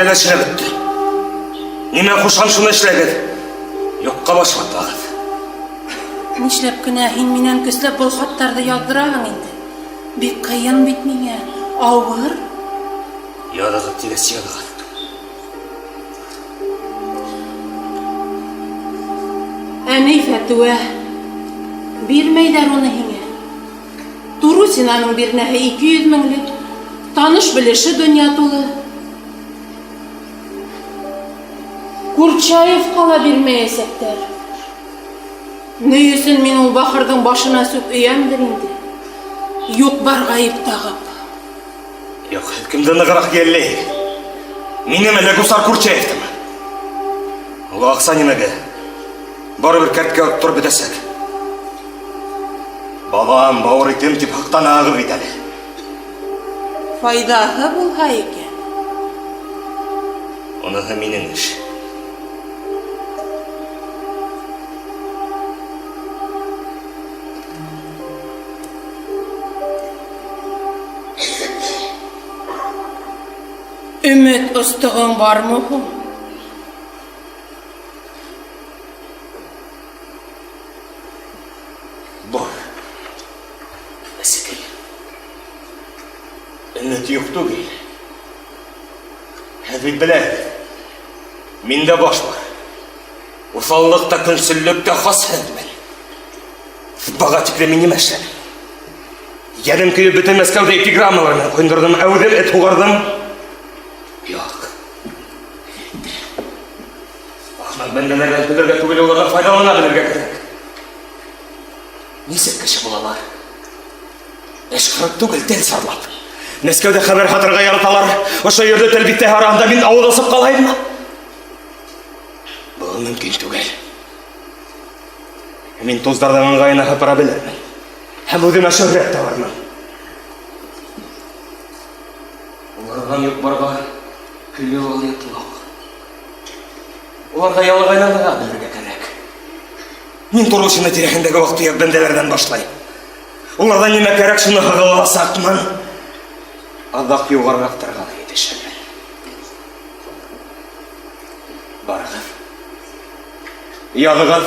әләшіне бітті. Немен қошқан шыны ішләгеді. Йоққа башылап бағады. Нишләп кенә һин минән көсләп был хаттарҙы яҙҙыраһың инде? Бик ҡыйын бит миңә. Ауыр. Яҙығыҙ тигәс яҙығыҙ. Әней фәтүә. Бирмәйҙәр уны һиңә. Турусинаның бирнәһе 200 меңлек. Таныш белеше донъя тулы. Курчаевҡа ла бирмәйәсәктәр. Ни өсөн мин ул бахырҙың башына сүп өйәмдер инде. Юҡ бар ғайып тағып. Юҡ, һеҙ кемде нығыраҡ йәлләй? Минеме әллә Гусар Курчаевтымы? Ул аҡса нимәгә? Барыбер кәрткә оттор бөтәсәк. Балам, бауыр итем тип һаҡтанағыҙ бит әле. Файҙаһы булһа икән. Уныһы минең эш. Өмөт остығың бармы һуң? Бар. Әсәкәй. Өмөт юҡ түгел. Һеҙ бит беләһегеҙ. Миндә баш бар. Уҫаллыҡ та, көнсөллөк тә хас һеҙмен. Баға тиклем мин нимә эшләнем? Йәнем көйөп бөтөн Мәскәүҙә эпиграммалар менән ҡуйындырҙым, әүҙем эт һуғарҙым. Юҡ. Ахмаҡ бәндәләрҙән белергә түгел, уларға файҙалана белергә кәрәк. Нисек кеше булалар? Эш ҡырып түгел, тел сарлап. Мәскәүҙә хәбәр һатырға яраталар. Ошо ерҙә тел биттәһе араһында мин ауыҙ асып ҡалайыммы? Был мөмкин түгел. Мин туздарҙың ыңғайына һыпыра белермен. Һәм үҙемә шөһрәт табармын. Уларҙан юҡ-барға көйлө ул йотлоҡ. Уларҙа ялығайнанға белергә кәрәк. Мин Турусина тирәһендәге ваҡ-төйәк бәндәләрҙән башлайым. Уларҙан нимә кәрәк, шуны һығыласаҡмын. Аҙаҡ юғарыраҡтарға ла етешәмен. Барығыҙ. Яҙығыҙ.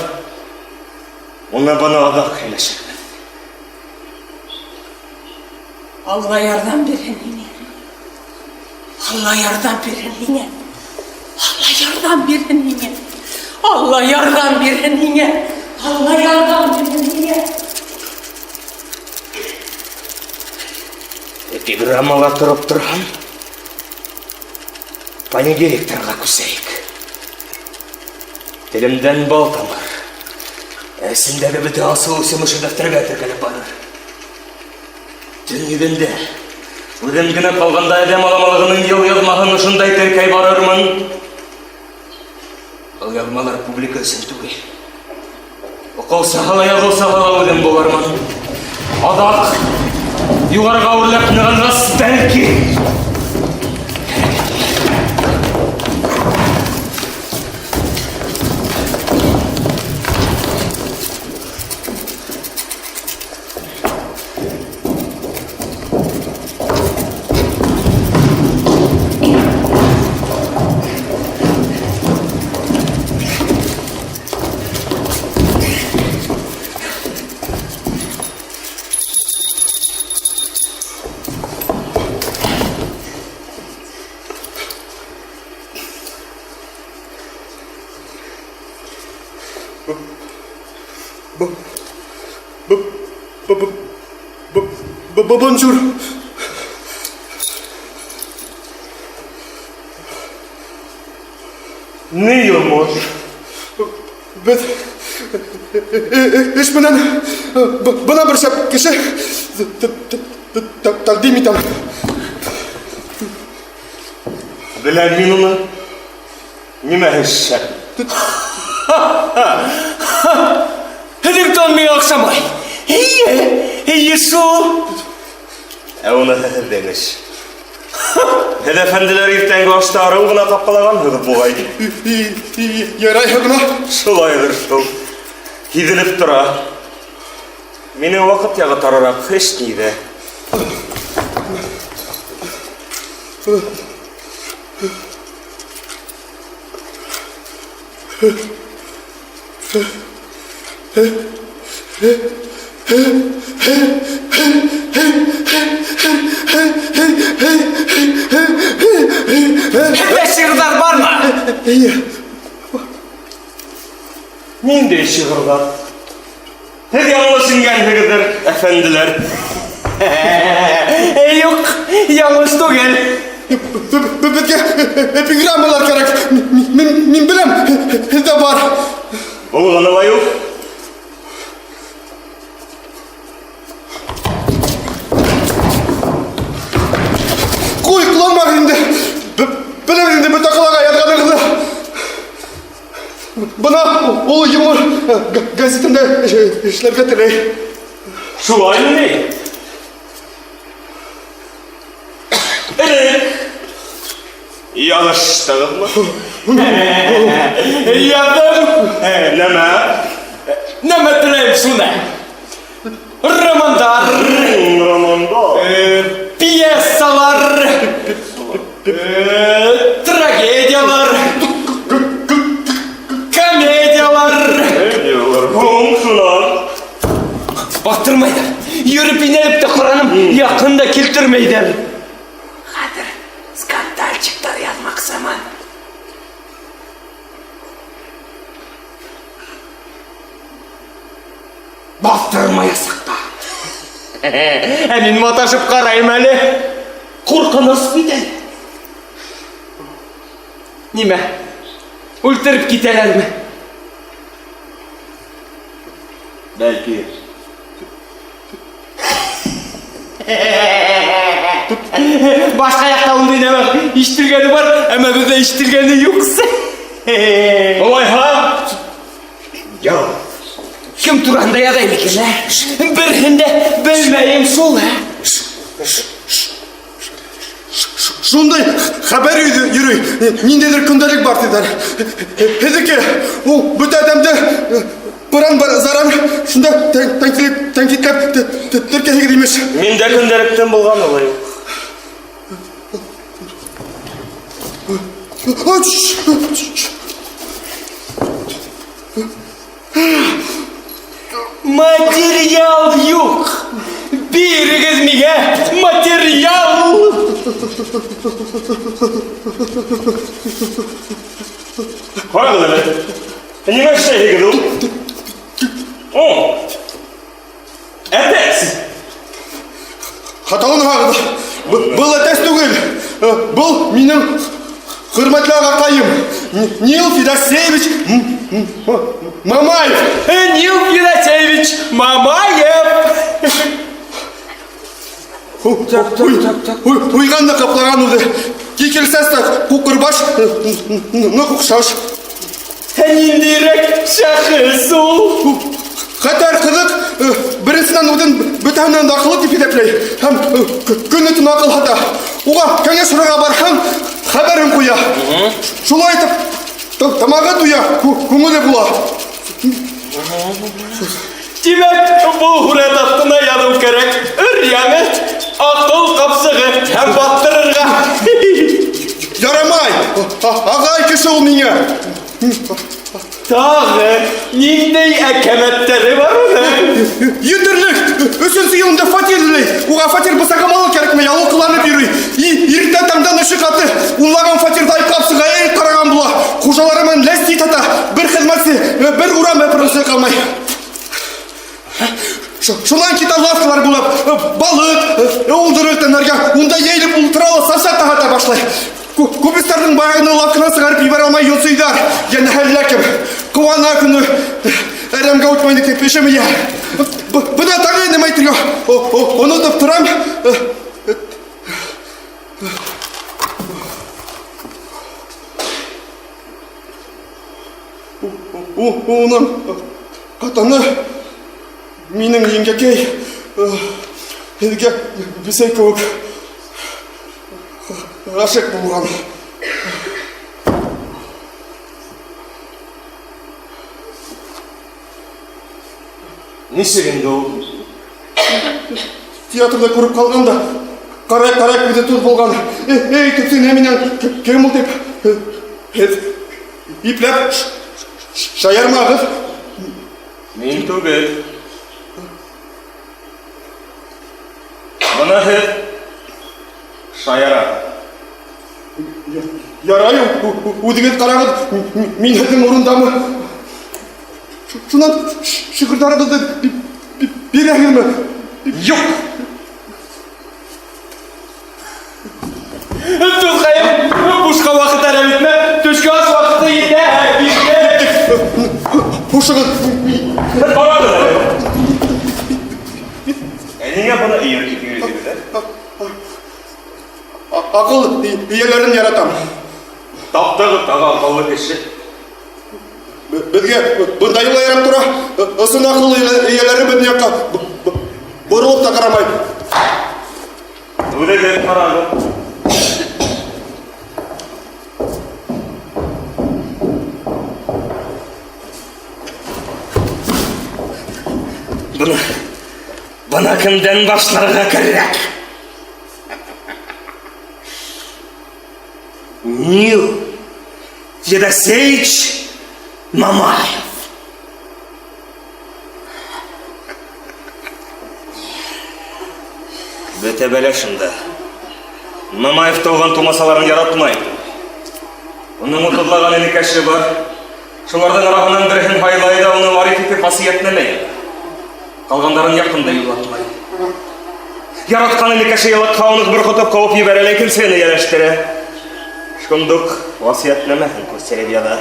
Уны быны аҙаҡ һөйләшербеҙ. Алла ярҙам бирһен һиңә. Алла ярҙам бирһен һиңә. Алла ярҙам бирһен һиңә. Алла ярҙам бирһен һиңә. Алла ярҙам бирһен һиңә. Эпиграммала тороп торһам, панегирикторға күсәйек. Телемдән бал тамыр. Әсендәге бөтә асыл үсемеше дәфтәргә теркәлеп барыр. Төн йөҙөндә, үҙем генә ҡалғанда әҙәм аламалығының йыл яҙмаһын ошондай теркәй барырмын. Был яҙмалар публика өсөн түгел. Уҡыусыһы ла яҙыусыһы ла үҙем булырмын. Аҙаҡ, юғарыға үрләп нығынғас, бәлки. Bonjour. Ne yumuş? Biz iş menән bana bir şap kişi takdim итәм. Беләм мин уны. Нимә эшләп? Һеҙҙең миңә оҡшамай. Эйе шул. Ә уны һеҙҙең эш. Һеҙ әфәнделәр иртәнге ашта арыу ғына ҡапҡалағанһығыҙ буғай. Ярайһы ғына. Шулайҙыр шул. Һиҙелеп тора. Минең ваҡыт яғы тарыраҡ эш ниҙә? Şiirler var mı? Ninde şiirler? Hadi anlasın geldiler efendiler. Yok, yalnız değil. Bizge epigrammalar gerek. Min bilem de var. Oğlanı var yok. Koy kullanma şimdi. Bilemedin de bir takılaga yatkanırdı. Bana o yumur gazetemde işler getirey. Şu aynı ne? Evet. Yanlıştınız mı? Yadım. Neme? Ne metreyim şuna? Romanlar, Romanda. piyesalar, tragedyalar, komedyalar. Ne diyorlar? Komşular. Baktırmayın. Yürüp inelip de Kur'an'ım yakında kiltirmeyin. Kadir, skandalcıklar yazmak zaman. Baktırma yasakta. Emin mataşıp karayım hele. Korkunuz bir de. Nime? Ultırıp gideler mi? Belki. Başka yakta onu dinlemek. İştirgeni var ama bize iştirgeni yoksa. Olay ha? Ya. Kim Turan'da ya da ilikine? Birinde bilmeyim sol ha. Şunday haber yürü. Nindedir kundalik var dediler. Dedi ki o bu adamda paran zaran şunda tenkitlep Türkiye'ye gidilmiş. Minde kündelikten bulgan olay yok. Materyal yok. Bir kızmıge materyal. Koyalım öyle. Nime şey gidiyorum? O. Etes. Hatalı haqda. Bu ateş değil. Bu benim hürmetli ağabeyim. Nil Fedoseyevich Mamayev. Nil Fedoseyevich Mamayev. Uyğanda kaplagan oldu. Kekelsəs de kukurbaş ne kukşaş. Nindirek şahıs ol. Katar kızık birincisinden odun bütünden de akıllı tipi depley. Hem günlütün akıl hata. Oğa kenge şurağa bar hem haberim kuya. Şunu aytıp tamağı duya kumulu bula. Demek bu huret hattına yanım gerek. Üryamet, akıl kapsığı hem battırırga. Yaramay. Ağay kişi ol minye. Tağı, nindey ekemetleri var mı? Yedirlik. Üçüncü yılında fakirlik. Oğa fakir bısakamalı gerekme. Yalı kılanıp yürüy. İrte tamdan ışık atı. Unlagan fakirday kapsıға ey karagan bula. Kuşalarımın lesti tata. Bir hizmetsi, bir uğram öpürüsü kalmay. Şundan kita lafkalar bulup, balık, olduruktanlarga, unda yeğilip ultralı sasat tahata başlay. Kubistардың bayağını lafkına sıgarıp iber almay yolsuydar. Yani hellekim. Kuvana күні әрімге өтмейді кепеші мия. Бұна тағы немай тұрға. Оны ұтып тұрам. Оның қатаны менің еңгекей елге бісей көк ғашық болған. Несігінде ол? Театрда көріп қалғанда қарай көзі тұз болған. Ей, түпсің әменен кем бұл деп иплеп Шаярмағыз. Мен түгел. Бұны шаяра. Ярайым, өдігет қарағыз, мен әдің орындамы. Шынан шүкірдарыңызды берәңірмі? Жоқ! Тұзғайым, бұшқа вақыт әрәметме, түшкі ас вақыты ете. Ұшығыз. Барады. Әнеге бұны үйретеді? Ақыл иелерін яратам. Таптағы таға ақылы кеші. Бізге бұндай ярап тұра, ұсын ақыл иелері бізіне бұрылып та қарамайды. Өдеге қарады. Бұны кімден башларға кірек? Нил Федосеевич Мамаев. Бөте бәлешімді. Мамаев толған тумасаларын яратмайды. Оның ұтыдылаған енекәші бар. Шолардың арағынан бірін байлайды, оны варикеті қасиетнемейді. Қалғандарын яқында юлатмайды. Яратқан енекәші ялатқауыныз бір құтып қауып ебәрелейкін сені елештері. Шкондық васиетнемейін көрсереп яда.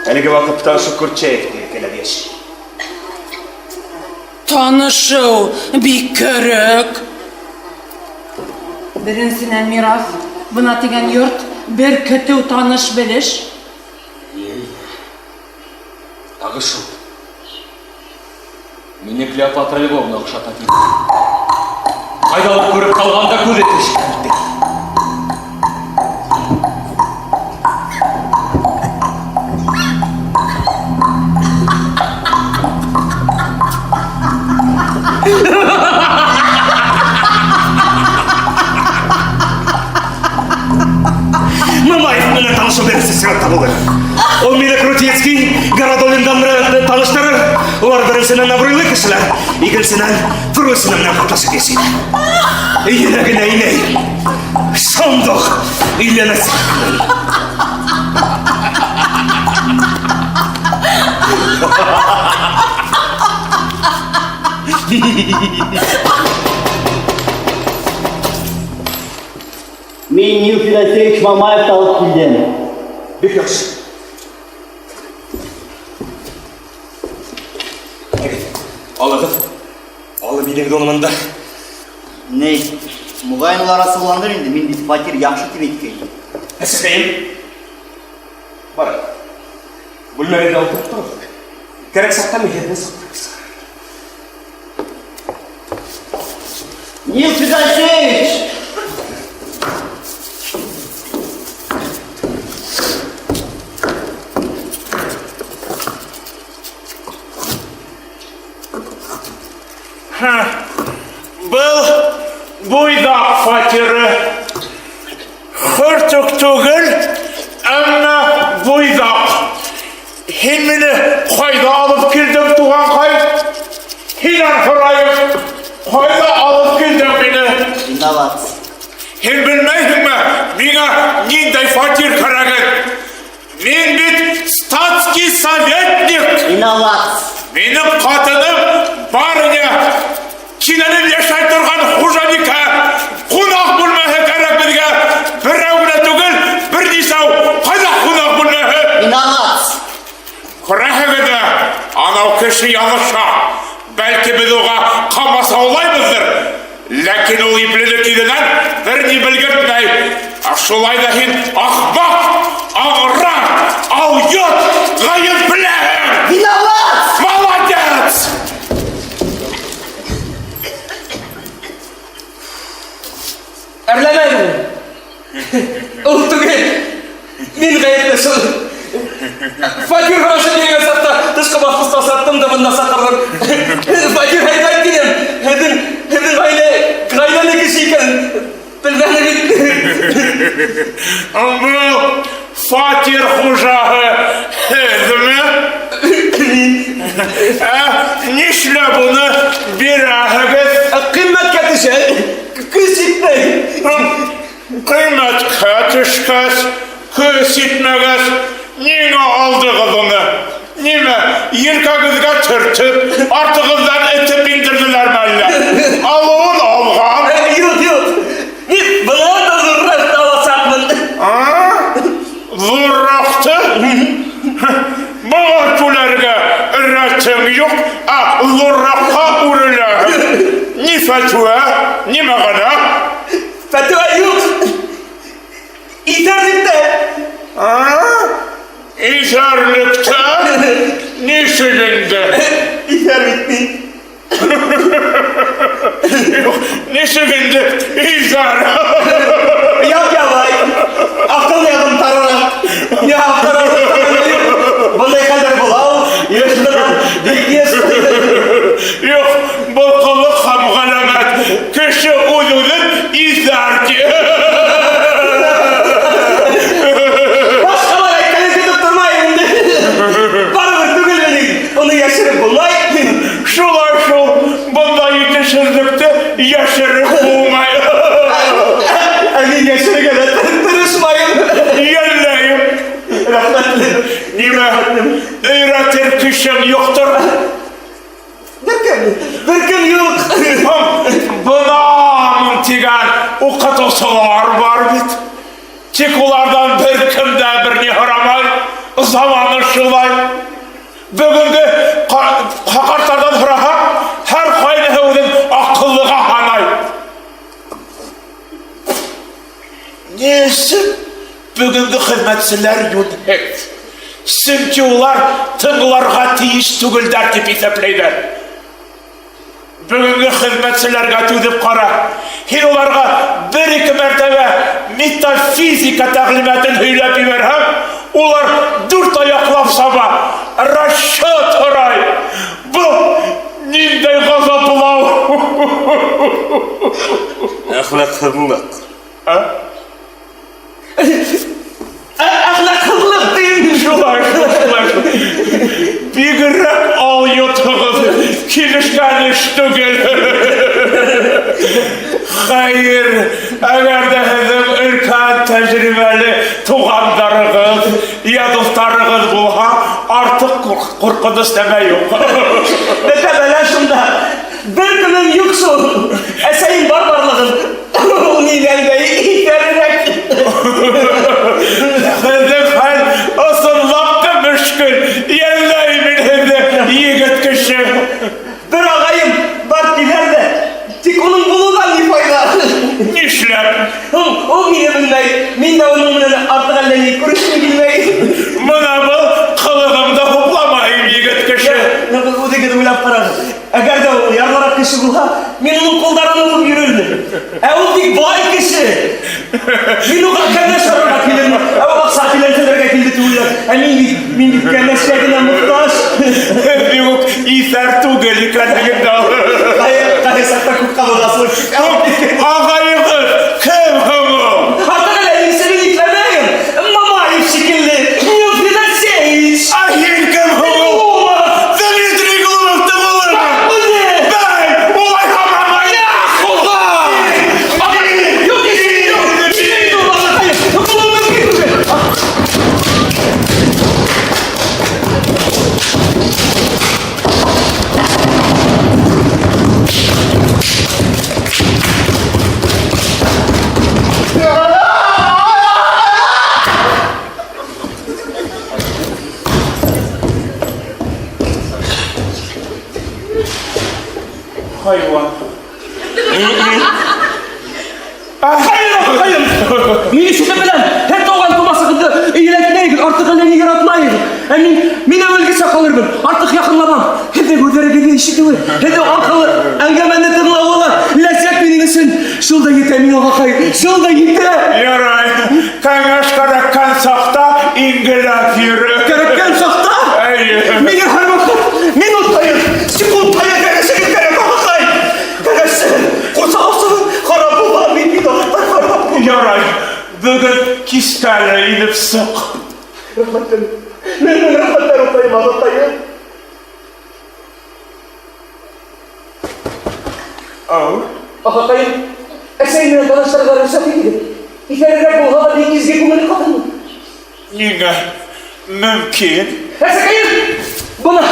Әлігі вақытта Шүкірчеевті келіп еші. Танышау бик керек. Бірінсінен мирас, бұна теген йорт бір күту таныш біліш. Ағышу. Мені Клеопатра Львовна ұқшататын. Қайдалып көріп қалғанда көзетіш кәрді. Мамаев мені танышу берісі сират табылды. Ол мені Крутецкий, Городолиндан таныштырыр. Олар біріншінен абыройлы кішілер, екіншінен тұрысынымнан қаптасы кесейді. Енегін әйней, сондық үйлені сақын. Мен Нил Федосеевич Мамаев алып келдім. Бек жақсы. Алып едіңді онымында. Не? Мұғайын олар асыландар енді, мен біз фатир яқшы тебеткейді. Әсіпейім. Бар. Бүлмәреді алып тұрып. Керек сақтан мекерден сақтырыз. Нил Федосеевич! Бұл бойдақ фатиры. Хұртық түгіл, әмі бойдақ. Хен мені қайда алып келдің туған қай? Хенан құрайым, қайда алып келдің мені? Виноват. Хен білмейдің ме, меңа нендей фатир қарағын? Мен бет статский советник. Виноват. Менің қатыным барыня киненің яшай тұрған хужаника қонақ бөлмеге керек бізге біреуіне түгіл бірнесау қайда қонақ бөлмеге? Виноват. Құрағыды анау кіші ялыша бәлкі біз оға қамаса олаймызdır. Ләкин ол иплілі кедінен бір не білгіртмей. Ашылай да хен ақбақ, ағыра, алйот, ғайын біләғін. Виноват. Молодец! Әрләмәдің. Ол түгел. Мен ғайыпты шыл. Фатир ғашы деген сатта тышқы бақпыста саттым да бұнда сақырдым. Фатир ғайдай деген. Әдің ғайдан екіші екен. Білмәні бит. Бұл фатир хужағы Nişle bunu bir ahıgız Kıymetke düşe. Kız itmeyin. kıymetke düşküz, kız itmegіз, nine aldı kızını? Nime? Yirkagızga türtüp, artıgızdan etip bindirdiler melle. Alın algan. Yok. Biz bana da zırrak alasakmın. Zurraktı. Bana tülerge üretim yok. Zurrakka uğrula. Ni fetva, ni mağana. Fetva yok. İnternette. İzarlıkta, ni sülünde. İnternette. Yok, ni sülünde, izar. Yap ya vay. Akıl yadım tararak. Ya tararak. Bana kadar bulav. Yaşlılar. Yes. Yok, bu kılık hamgalamet. Kişi uzunun izar ki. Başka var ekmeği tutup durmayın. Bana bıktı bilmedik. Onu yaşırıp bulmay. Şular şu, bunda yetişizlikte yaşırıp bulmayı. Hani yaşırı kadar tırışmayın. Yelleyim. Rahmetli. Nime? Öğretir kişim yoktur. Bırkın yok. Buna mıntigan okutusular var bit. Çikulardan bir kimde birini haramay. Zamanı şulay. Bugünkü kakartardan hıraha her kayını hevdin akıllığa hanay. Neyse bugünkü hizmetçiler yunhet. Çünkü ular tınlarga tiyiş tügüldər tip isəpleydir. Bugünkü hizmetçilerge tüdüp kara. Hin ularga bir-iki mertebe metafizika təqlimatın höylep biberhem. Ular 4 ayaklap sabah. Raşat oray. Bu nindey gazapılav. Ahlaksızlık. Ha? Ahlaksızlık değil. Şular. Bir grep al yutağız. Kilişken iştügül. Hayır. Eğer de bizim ülken tecrübeli tuğanlarınız, ya dostlarınız bulha artık korkunuz deme yok. Mesela şunda bir günün yoksun. Eseyin barbarlığın. Onu ilerleyi itererek. Bizim hal asıllaptı müşkül. Yerleyimin hızı yiğit kişi. Bir ağayım var ileride. Tik onun bulundan bir fayda. Nişlep. O bile bilmeyi. Min de onun artık ellerini kuruşunu bilmeyi. Buna bu kılığımda hoplamayayım yiğit kişi. O da gidip laf parar. Eğer de o yarlara kişi bulha, min onun kollarını bulup yürürdü. O bir vay kişi. Min o kendine sormak bilir. O bak sakilentelerine kildi tuğuyor. Min kendine şekline muhtaç. Yok, iser tugeli kendine dağ. Kaya sakta kukkalı nasıl? Ağayımız, kim hımı? Hatta öyle iyisini yüklemeyin. Mama ayıp şekilli. Yok bir de şey. Ahir kim hımı? Dimitri Gulumov'da bulur. Bu ne? Ben, olay hamama ya! Yok işin yok. İşin yok. Kulağımın gibi. Hayvan. Hayır. Mini şu bilen. Hep doğan kuma sıkıntı. İyileşmeyin. Artık elini yaratmayın. Mine ölgü sakalırım. Artık yakınlamam. Hede gözlere geliyor işitiyor. Hede akıllı. Engemende tırnağı lezzet bilinisin. Şulda yite mine bakayım. Şulda yite. Yaray, kangaş karakkan sakta ingilaf yürü. Gerekken sakta. Mine her vakit. Mine utayın. Sıkıntaya gelesi gittere bakayım. Gelesi. Kusavsın. Karabuğa mini doktor karabuğa. Yaray, bugün kistale inip sık. Rahmetler utayım anlatayım. Ағақайым, әсәймен таныштарға рұқсат етеді. İçeride bu hava denizde kumunu kadın. Niye? Mümkün. Әсәкәйім, бұны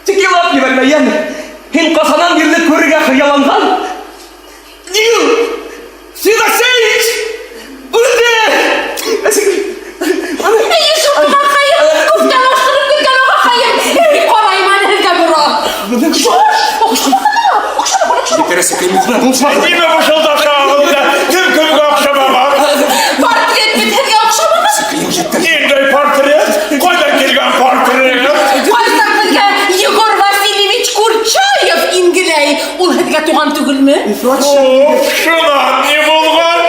текелап ебәрмәйен. Хин қасанан ерлі көріге қияланған. Нил! Сидасейч! Үлді! Әсәкәйім! Ағақайым, көптен ашқырып кеткен ағақайым. Қарайман ірге бұра. Yeter әсәкәйім, ұқынан ұлшмақ. Niye boşaldı aşağıda? Tüm köyü akşama bak. Портрет бітірге оқшамамыз. Әсәкәйім, жетті. Niye portret? Koydan gelgen portret. Қайсақ бізге Егор Васильевич Курчаев ингілей. Ол әдіге туған түгілмі? Şuna ne bulgan?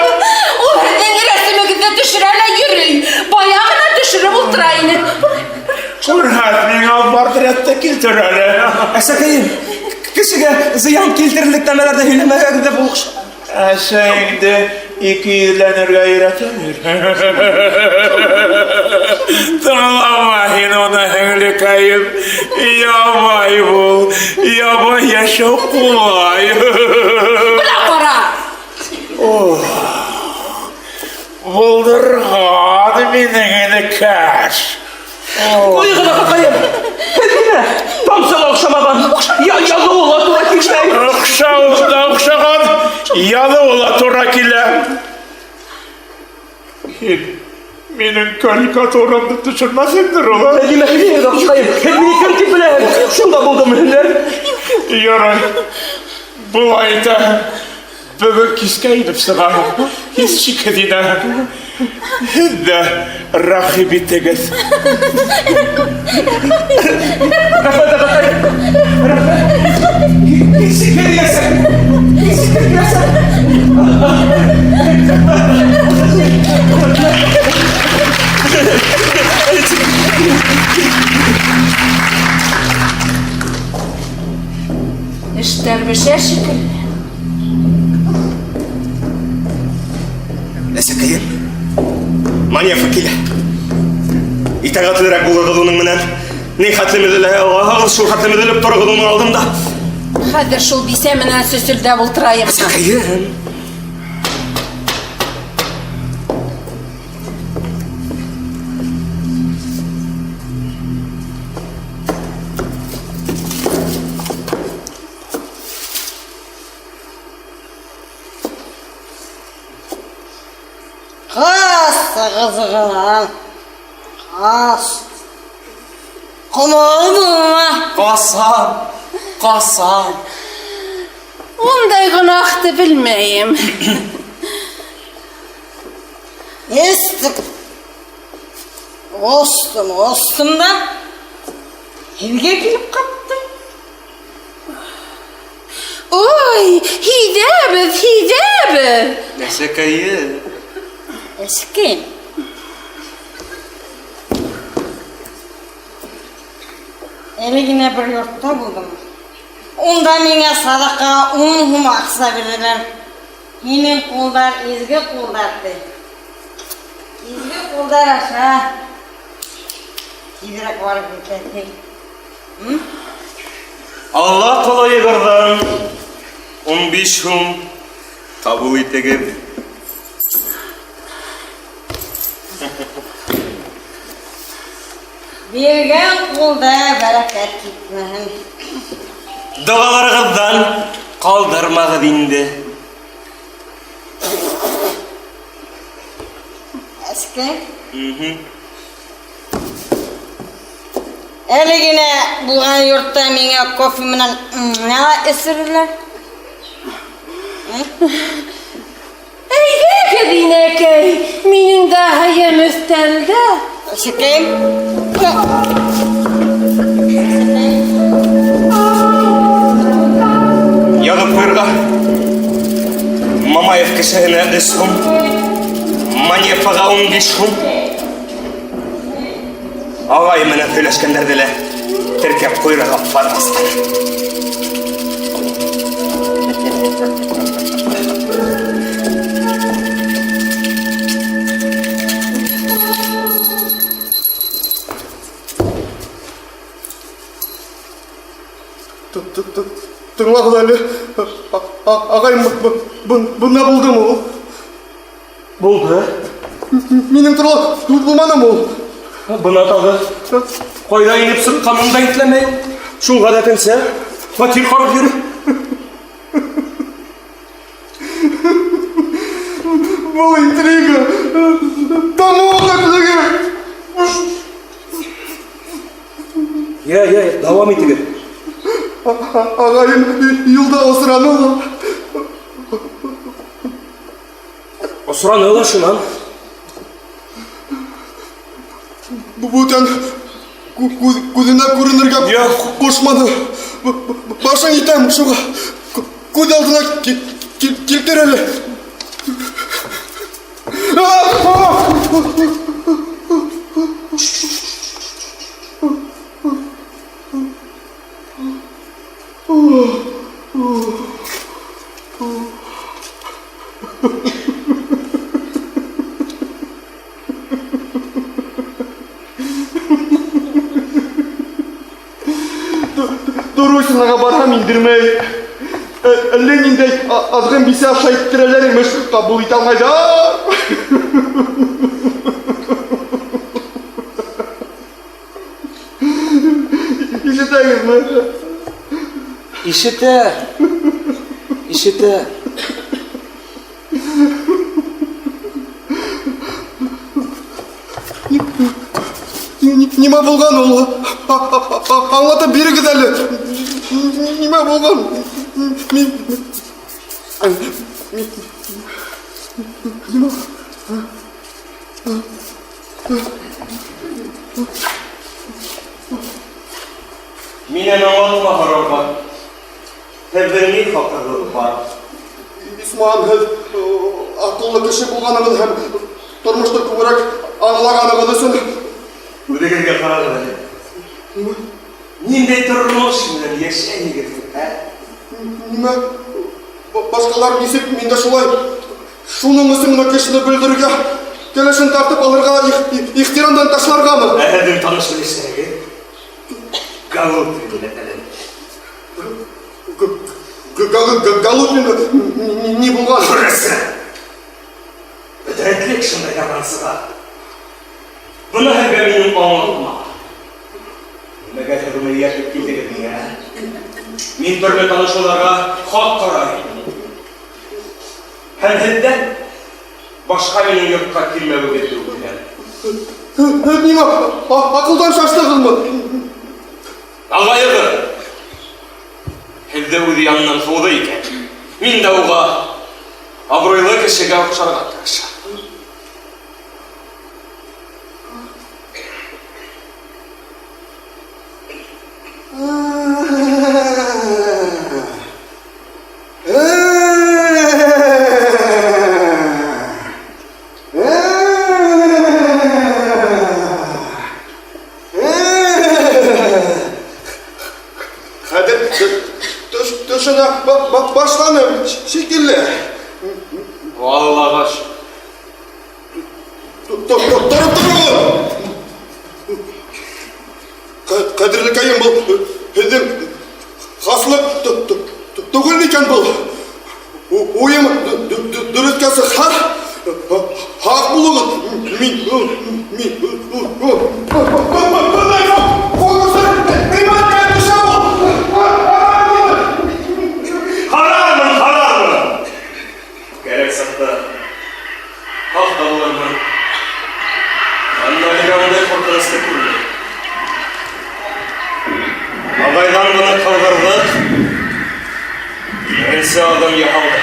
Ол әдінің рәсімігізді түшірәлі юрей. Баяғына түшіріп ұлтырайыны. Kurhatning al portrette kiltireli. Әсәкәйім, кішіге зиян келтірілік тәмелерді hülemeye de bulmuş. Sen de iki yıllanır gayret emir. Tanılamayın ona hülikayım. Yavay bul, yavay yaşa kolay. Бұла қара. Buldurgan meningini kaş. Uygun ағақайым, әдіне тамсала ұқшамаған. Yalı ola tuğa keçmey. Okşağında okşağın, yalı ola tora kile. Benim karikatürümde düşürmesindir ola. Әдіне әдіне ағақайым, әдіне кім тip біләм. Şunda buldum hüller. Yaray, bu ayda bugün kiskeydim sana. Hiç şikayetine. Hüdde rahibi teges. Rafet ағақайım. Eksik ediyesen. Eksik ediyesen. İşler bir şey şükür. Әсәкәйім, мания факиле. Итағатлырак булығылуның менен, не хәтлемеділі, шул хәтлемеділіп торғылуның алдымда. Хәдір шул бисә менән сөсілдәп ұлтырайым. Әсәкәйім. Kızgılan. Kas. Komalı mı? Qasam. Onday günahtı bilmeyim. Estik. Ostum da. Evge gelip kaptım. Oy, hidəbiz. Əsəkəyim. Eski. Eligine bir yurtta buldum. Onda mine sadaka hum aksa verirler. Yine kullar izgi kullardı. İzgi kullar aşağı. Giderek varıp gittim. Allah kolayı qırdım. 15 hum tabu itegim. Birgen kulda bereket gitmehin. Dağalarınızdan kaldırmağı dindi. Eski. Eligine bulgan yurtta mine kofi menen ne esirirler? Eyge dinekey, minin daha yem üstelde. Eski. Yalıp kuyruğa. Mamayev kişihine 3 hum. Manyefağa 15 hum. Ağay menen söyleşkenlerdele terkep kuyruğa farmaslar. Тыңлағыл әлі. Ағайым, бұнда болды ма ол? Болды. Менің туралы бұлманам ол. Бына тағы. Қойда еніп сыққанын да итілемей. Шулға да тінсе, фатир қарып жүр. Бұл интрига. Тамуға тілігі. Давам ете бер. Ағайым, юлда осыраны олам. Осыран өла шынан. Бұтен көзіне көрінерге қошмады. Башын етем шуға. Көз алдына келтер әлі. Дұрысынаға барам индірмей. Лениндей азғын бесе шайттірелер емеш қабыл ете алмайды. Ишетәңіз ме? Ишеті. Неме болған ол? Аңлата берігіз әлі. Неме болған? Менен аңлатма қарауға. Тәбіріне қақырылығы бар. Исман, ақылы кіші болғаныңыз һәм тұрмышты көбірек аңлағаныңыз үшін Өдегенге қарады бәлі. Нендей тұрмыш менен ешәне кетті, Неме? Башқалар несіп, мен де шулай. Шуның үсіміні кешіні білдіруге, келешін тартып алырға, ихтирамдан ташларғамы? Әдім таныш білесінеге. Галут білді әлем. Галутин не болған? Құрысы! Өтірәтлік шындай қағансыға. Бұны әлгі менің оңылма. Неге түрімі ертіп келдегі мен, Мен түрлі танышуларға хат қарайын. Хәмхедден башқа менің йұртқа келмеуі кетіру білем. Неме? Ақылдан шаштығыз мы? Ағайығы! Хәлді өді янынан суды екен. Мен де оға абыройлы кішіге ұқшарға тырыша. Түшіне башланып, шекелі. Аллаға шүр. Тұрып! Қадірлі кайым бұл, елдің қасылық түгіл мекен бұл. Ойым дүріткесі хақ бұлығын. Қарармын! Керек сақты. Хақ далуармын. Аннағырғандай қорқынысты көрді. Ағайдан бұны қалғырдық. Әнсі адам яқалды.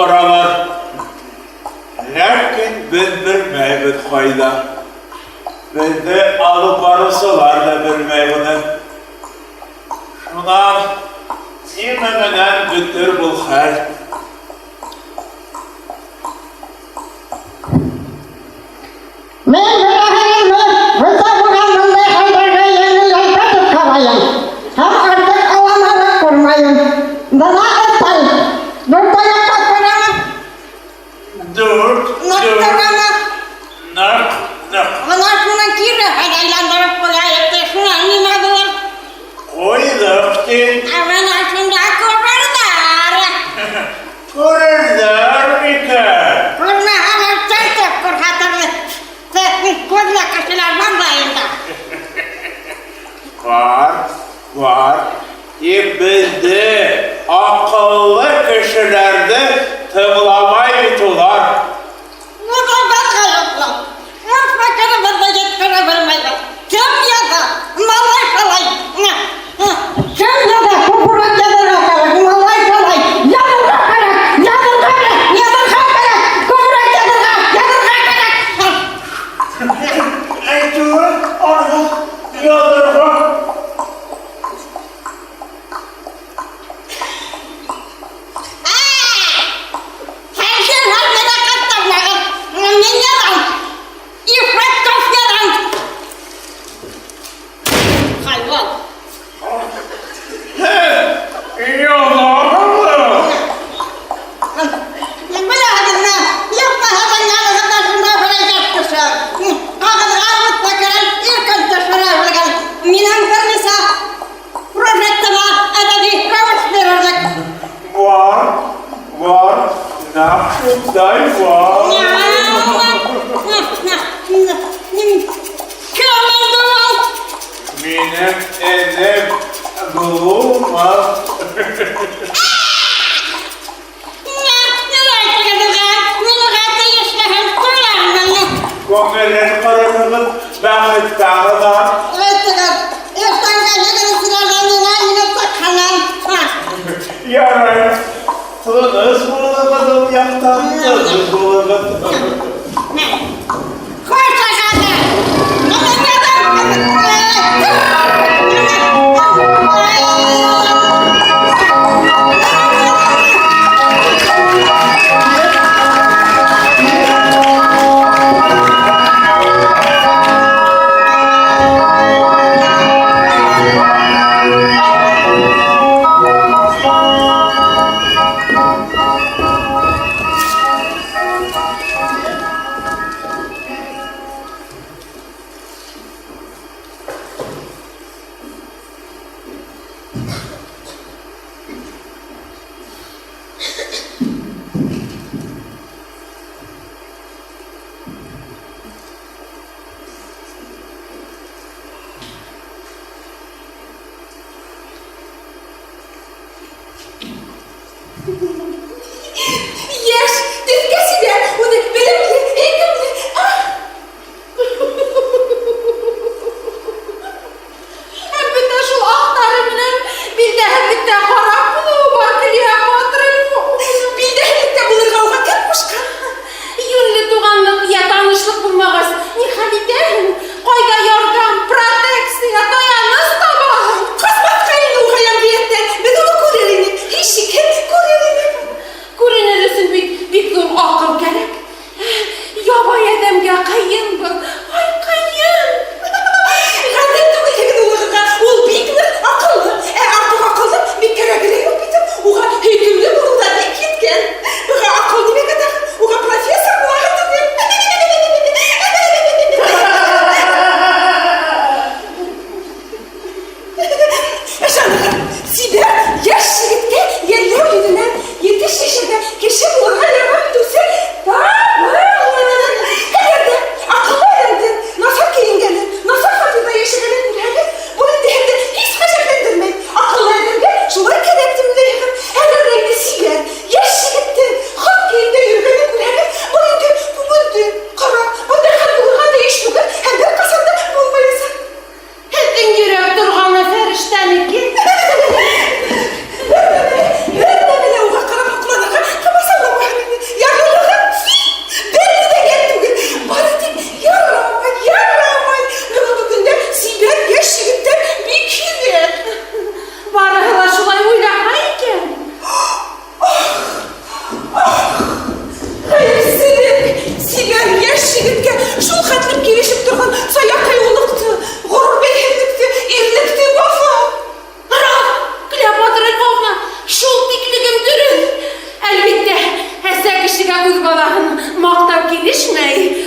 baralar. Lakin ben bilmeyim kayda. Ben de alıp barısalar da bilmeyim. Şundan imemenen bitir bu hal. Men beraherim burada buranında haydarga yeni yaytatıp kalayım. Hem artık alamarak kurmayın. Bana etay. Burada yapak buranı. Dur. Nak. Bana şuna kiri hayallandırıp kolayıp da şuna nimadılar. Koyduk ki Bana şunda kurarlar. kururlar iken. Kurma hala çarçıp kur hatırlı. Teknik kurla kaşılar banbayında. Var. Bizde akıllı kişilerde tığlamayı tutar. Bu da başka yoklar. Mutfakını burada yetiştirebilmeydim. Kim ya da malay kalay. Kim ya da kukurak yadırga kalay. Malay kalay. Yadırga kalay. Yadırga kalay. Yadırga kalay. Kukurak yadırga. Yadırga kalay. Ey dur, orada yadırga. Herkes her yere katlarlar. Ne yalan. İfrat kaf yalan. Hayvan. Yalan. Bilahadına yapma hemen yanına karşımda bırakacak kuşa. Kadın armut bakarın ilk önce şuna bırakın. Minan kırmızı profettama edebi ravuş verecek. Var. Nakşutay var. Kömür duvar. Benim edep bulunmaz. Kongeler kararının Mehmet Dağı'dan yarayın. Tınız bulamadım yaktan, tınız bulamadım.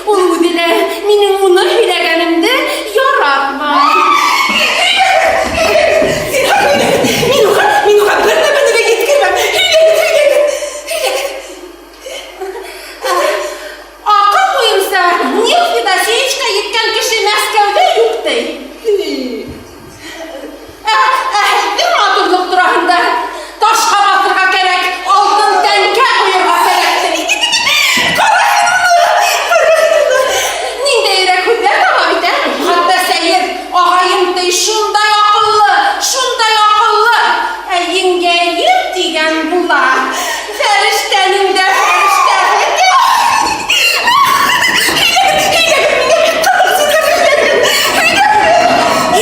Onu bile benim bunu hilegenimde yaratma. Minuka, bir de beni de getirmem. Hileget. Akıl koyumsa, niye Fidasiyev'e gitken kişi Moskov'da yok değil? Bir matırlık durağında taşka batırga gerek, altın denke uyurga gerektir. Ninde yürek hüdler ama biter. Hatta seyir, ağayım dey şunday akıllı. Yengeyim diyen bunlar. Feriştenin de ferişte.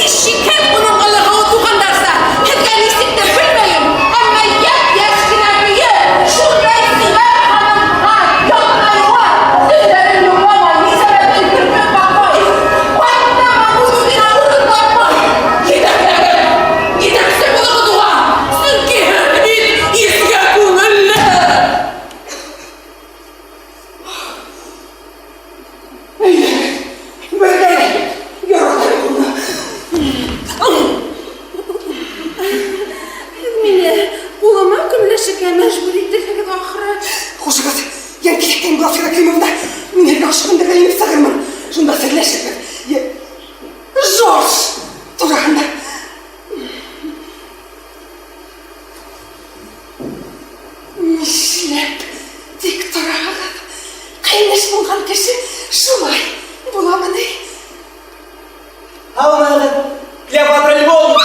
Şiket bunun ılığı otuğandarsa, hediyen istiktir bilmeyim. Ama yaşkına büyü, şurayı siver hanımlar, yapmayıma, sizlerin yuvama, nisebetin kırpın bakmayın. Vaktama uzun bakma. Gidekse bunu dua, çünkü hepin izge kumülle. Böyle yorulur bunu. Mine, bulama kümleşike mecbur ettirdik ahire. Hoşçakal. Yani gidekten bu afiyet kıyımımda. Minelge aşkında kalayım sağırmın. Şunda serleşik. George. Durağında. Mişlep. Dik durağı. Kaynaş bulgan kişi şulay. Bulamadı. Havamalı. Kleopatra Lvov.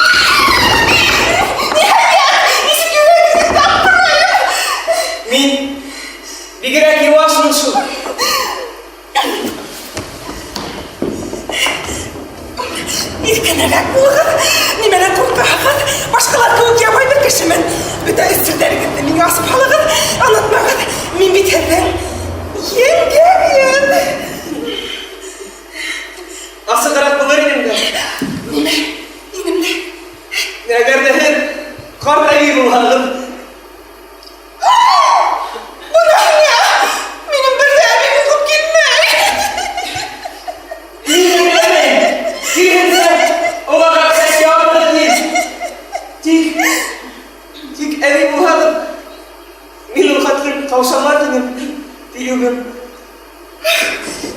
Min. Bigirek yuvaşın şu. İlkenerek bulgan. Nimeler korkağın. Başkalar kılık yapay bir kişimin. Bir de üstüleri gitti. Mini asıp halığın. Anlatmağın. Min biterden. Yengem. Asıl karak bulur elimde. Nime. İnimde. Neger de karda iyi bulalım. Bırak ya. Benim bir de evim yok gitme. Girinde ola bak ses yapmadı değil. Tik evi bulalım. Minun hatırım tavşanlar diyorum.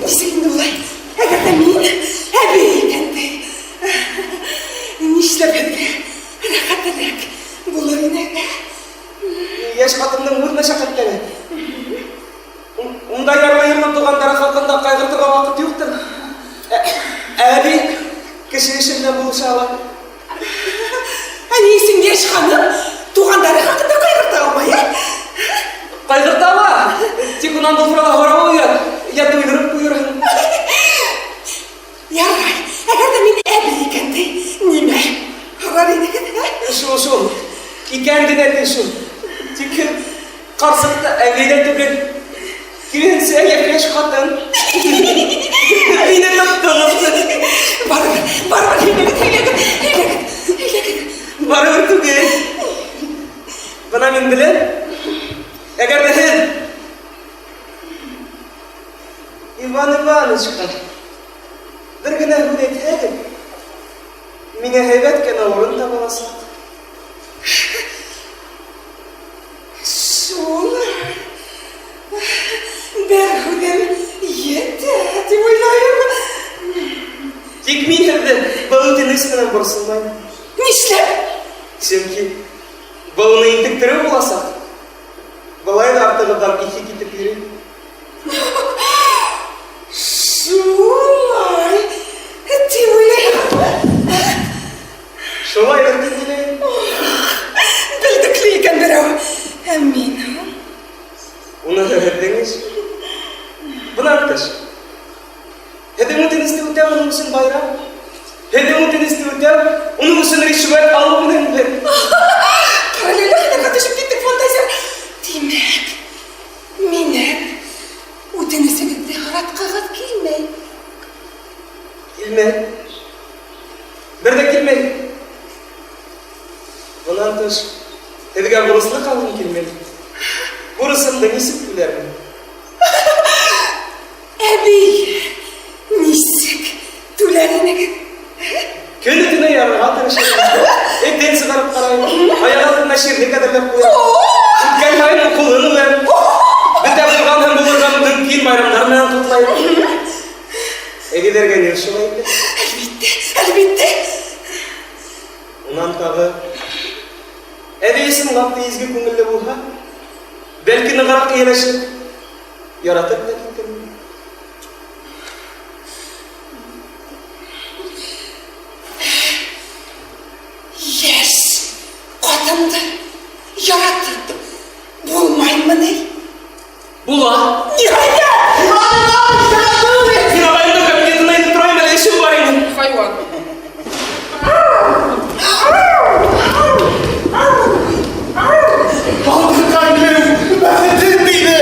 Nişleğinde olay. Eğer de min. Ebeykendi. Nişlep etti. Rakatarek. Bulur yine. Yaş kadının vurma şakatları. Onda yarmayırma doğanlara hakkında kaygırtığa vakit yoktur. Abi kişi işinden buluşalar. Hani isim geç hanım. Doğanları hakkında kaygırtı almayı. Kaygırtığa var. Tikunan bulfrağa hora uyuyor. Ya duyurup buyurun. Yaray. Eğer de min ebeykendi. Nime. Harar yine. Şu. İkendine de şu. Çünkü karşılıkta evliden tübün. Kiminse yakış kadın. Yine tuttuğumuz. Var. Hileget. Var tübün. Bana min bilen. Eğer de sen İvan Ivanichka bir güne hüdet edip mine heybet gene orunda balasın. Şunlar. Berhudem yetti. Hadi oynayalım. Tik min hevde bağıtın isminin burasındayım. Nişlep. Çünkü bağını intiktirip olasak balayın arttığından iki gidip yürü. Şunlar. Hadi oynayalım. Şolay öldürdüler. Bildikliyken bir o. Emin. Onu öğrendiniz. Bunu arkadaş. Hedemutin istiyordu onun için bayram. Hedemutin istiyordu onun için rişvet almanın ben. Paralel ne katışıp gittik fantezya. Demek. Mine. O denizini de harat kağıt giyme. Kilme. Bir de kilme. Bundan tış. Hedigar burasında kaldım kilmeli. Burasında nisip güler mi? Ebi. Bilerini. Kendine yarar hatır şey. Evden çıkarıp karayım. Ayağının şirini kadarlar koyar. Gel hayır kulunu ver. Bir de buradan hem bulurgan dün pir bayramlarından tutlayın. Giderken yaşamayın. Elbette. Ondan tabi. Eveysin kaptı izgi kungullu bulha. Belki nıgarak iyileşir. Yaratır belki kendini. Yes. Kadındı. Yaratırdım. Bulmayın mı ne? Bula. Nihayet. Finalayında kabinetine inip durayım hele işim var yine. Hayvan. Balkı kalbim, ben beni.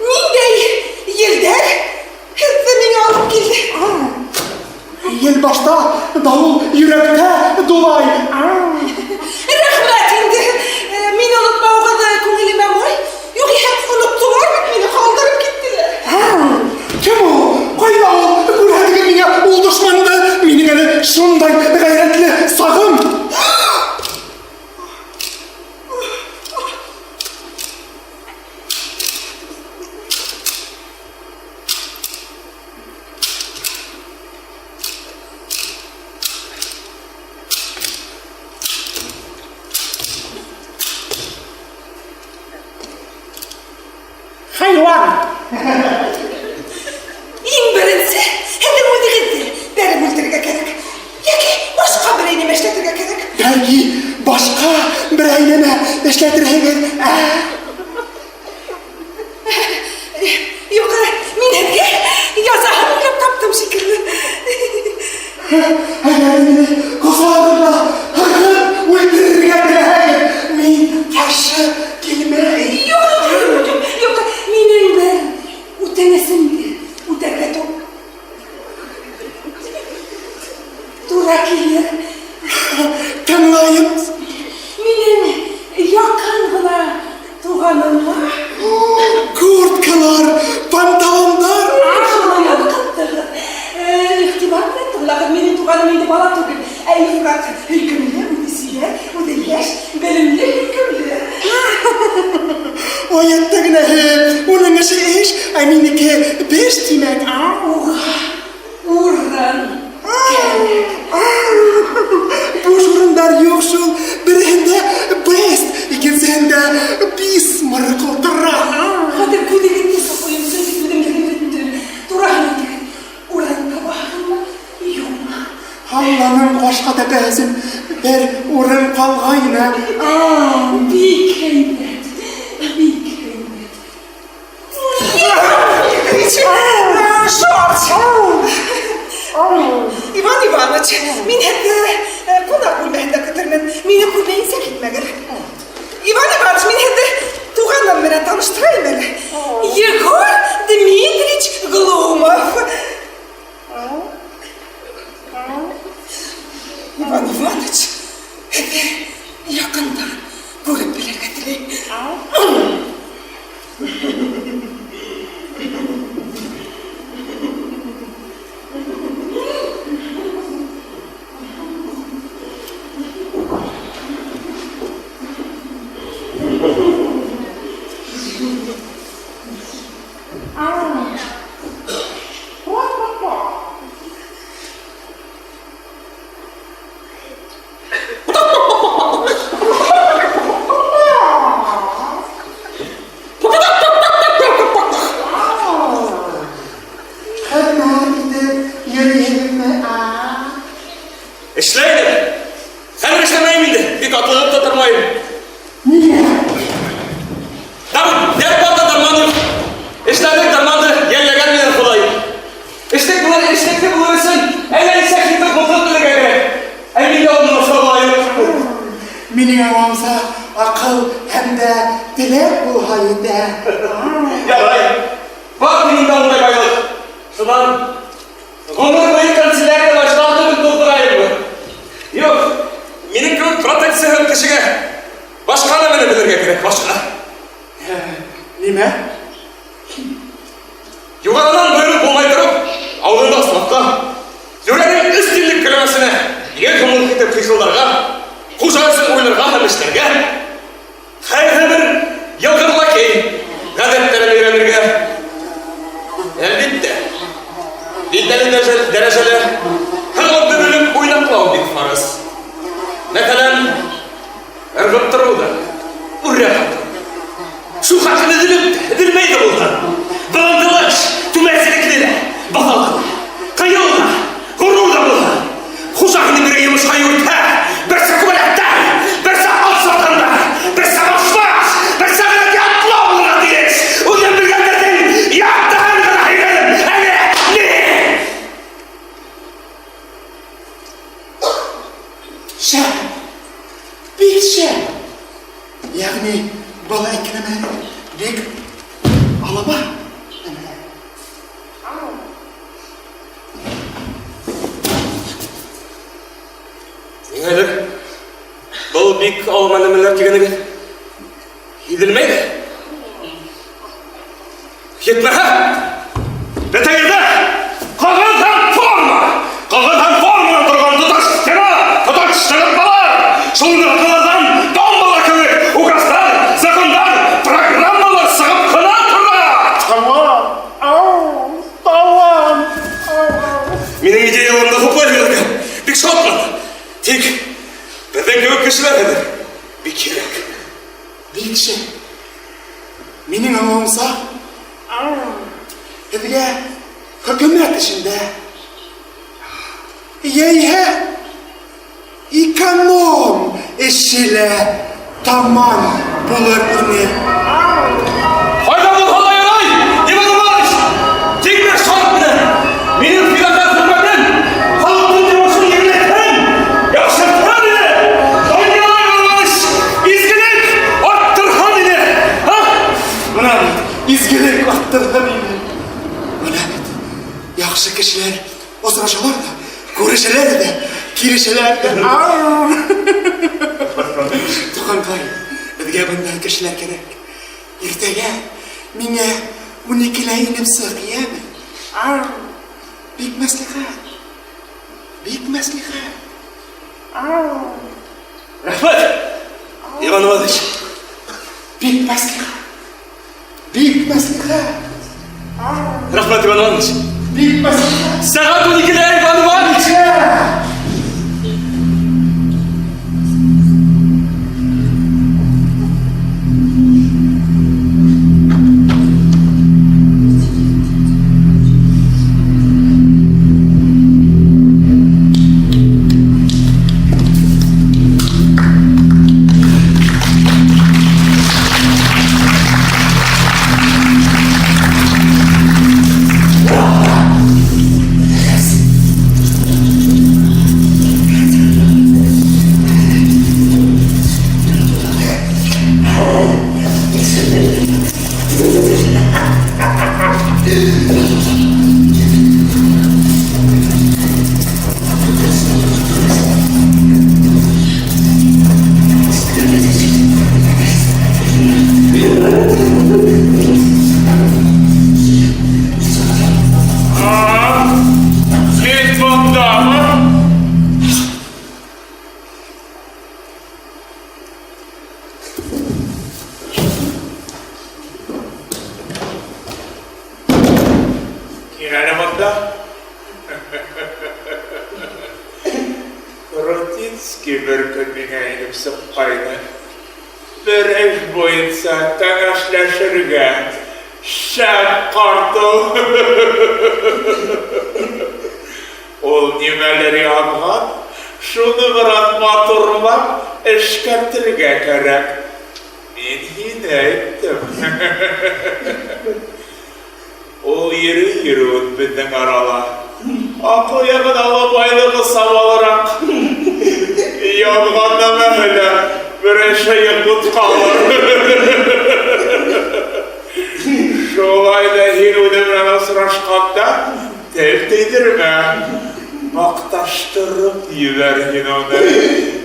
Nindey yıldır hepsini alıp geldi. Yel başta, davul yürekte dolay. Rahmet indi. Min unutma o kadar kungulime var. Yok hep unuttular. Beni kaldırıp gittiler. Kim o? Kayla o? Buraya mine ol düşmandı. Mine şunday gayretli sağım. Hayvan. İn birinci. Hadi multi gitti. Beri multiga gerek. Ya ki başka birini meşletirge gerek. Belki başka bir eyleme işletireyim. Yok min hediye. Yazarım taptım şekilli. Ellerini kusarımla hakkı uyduruya bileyim. Min karşı gelmeyi. Yok. Minin ben. Utenesimdi. Utenetom. Durakiye. Tanıyayım. Minin yakınına tuğanım var. Kurtkalar, pantolonlar. İhtimal ettim. Lakin benim tuğanım indi bana tuğun. Ey Fırat, hükümlü, udisiyle, udeyeş, benimle hükümlü. O yettegine onun işi iş, eminike beş demek. Uğran. Bu şurunlar yoksul, birinde best, ikincisinde Bismarck oturur. Hadi kudilikli sokuyum, sözü güdüm. Durahmet. Uğran tabağına yuma. Allah'ın başka tepezim, bir uğrun kalgayına. Bir keymet. Bir keymet. İvan İvanoviç, min hep buna kulmehde kıtırmen, mini kulmeyi sekitmeger. İvan İvanoviç, min hep tuğanla bana tanıştırayım beni. Yegor Dmitrich Glumov. İvan İvanoviç, hep yakında görüp bilirge dileyim. İşleyin. Sen işlemeyim indi. Bir katılıp da durmayın. Tamam. Diğer parta darmandır. İşlemek darmandır. Yerle gelmeyen kolay. İştek bunları iştekte bulursun. Eğer iştekte konfliktleri gerek. Emin de olun nasıl olayı. Benim avamsa akıl hem de dilek bu hayde. Ya hayır. Bak benim de onda bayılır. Şuman. Onları bayıkan silerle başlardı bir gerek başka. Nime? Yukarıdan buyruk olmay durup, avlunda sınıfta, yüreğin üstünlük kırmasına, yakımlık etip kıyısılarga, kuşağısın oylarga hamişlerge, her bir yakırla ki, gazetlerini öğrenirge, elbette, bildeli dereceli, her bir bölüm oynaklav bir farız. Mesela, ırgıp duruldu, urya kaptı. Şu hakkını edilmeydi burada. Bağındılıç, tümesilikleri, bakalım, kayılda, gururda burada. Kuşağını bireyimiz hayırta, berse kubalakta, berse alt satanda, berse başbaş, berse gırakatla oluna diyeç. Ulan bir gönderden, yaptığın kadar hayırım, ne? Şah. Bir şah. Yani bala ekleme. Dik. Alaba. Nedir? Bu büyük Alman emeller degeniga edilmeydi. Yetme ha! Betayda kağıttan forma! Kağıttan forma durgan tutaş balar! Şunun akıllardan dombalar gibi ukaslar, sakınlar, programmalar sığıp kına turlar! Tamam. Mening ije yolumda hoplar yolga. Bir şopman. Tek bizden gibi kişiler edi. Bir kerek. Bir şey. Mening anlamsa. Hediye. Hükümet işinde. Yeyhe. Ekonom işiyle tamam bulur ini. Hayda bu hala yaray! İvan Ulaş! Tek bir şart bile! Benim filakat hürmetim! Halkın diyorsun yerine etmen! Yakşırtman ile! Oynayan Ulaş! İzgilik! Arttırhan ile! Ha? Buna izgilik attırdım ini. Buna yaxşı kişiler osraşalar da, görüşeler de, kirişeler de. Tuğankay, bizge bundan kişiler gerek. Ertege, mine 12'le inip sığıyamı. Büyük meslihat. Büyük meslihat. Rahmet! İvan Ulaş! Büyük meslihat. Büyük meslihat. Rahmet İvan Ulaş! Büyük meslihat. Saat 12'de İvan Ulaş! İnanamadı. Rutinski bir gününe inip sıkkaydı. Bir ev boyunca tanışlaşırken şap kartı. Ol nimeleri algan, şunu bırak maturma eşkertirge gerek. Men yine ettim. O yürü bizden arala. Akoyamın alabaylığı savalarak. Yanğanda mehle bir şey kut kalır. Şu olayda Hiru'nun asraşkanda tevdedirme. Maktaştırıp yiver Hinone.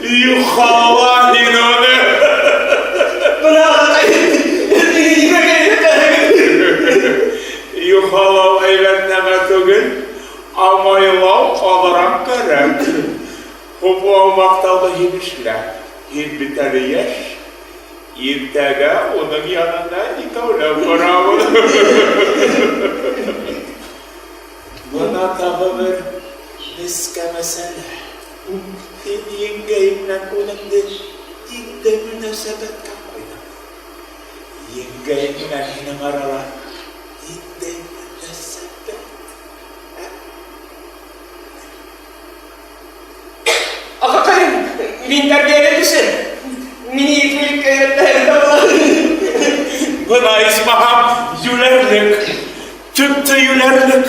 Yuhalla Hinone. Buna Amaylao olarak gerek. Bu maktalı yemişler. Bir biteri yer. İrtege onun yanında ikavle bravo. Buna tabi bir riske mesele. Yengeyimle onun de yenge münasebet kapıyla. Yengeyimle yine aralar. Yenge münasebet. Akakayım, min terbiyeler misin? Mini iplik gayretlerinde olan. Buna ismaham yülerlik. Tüptü yülerlik.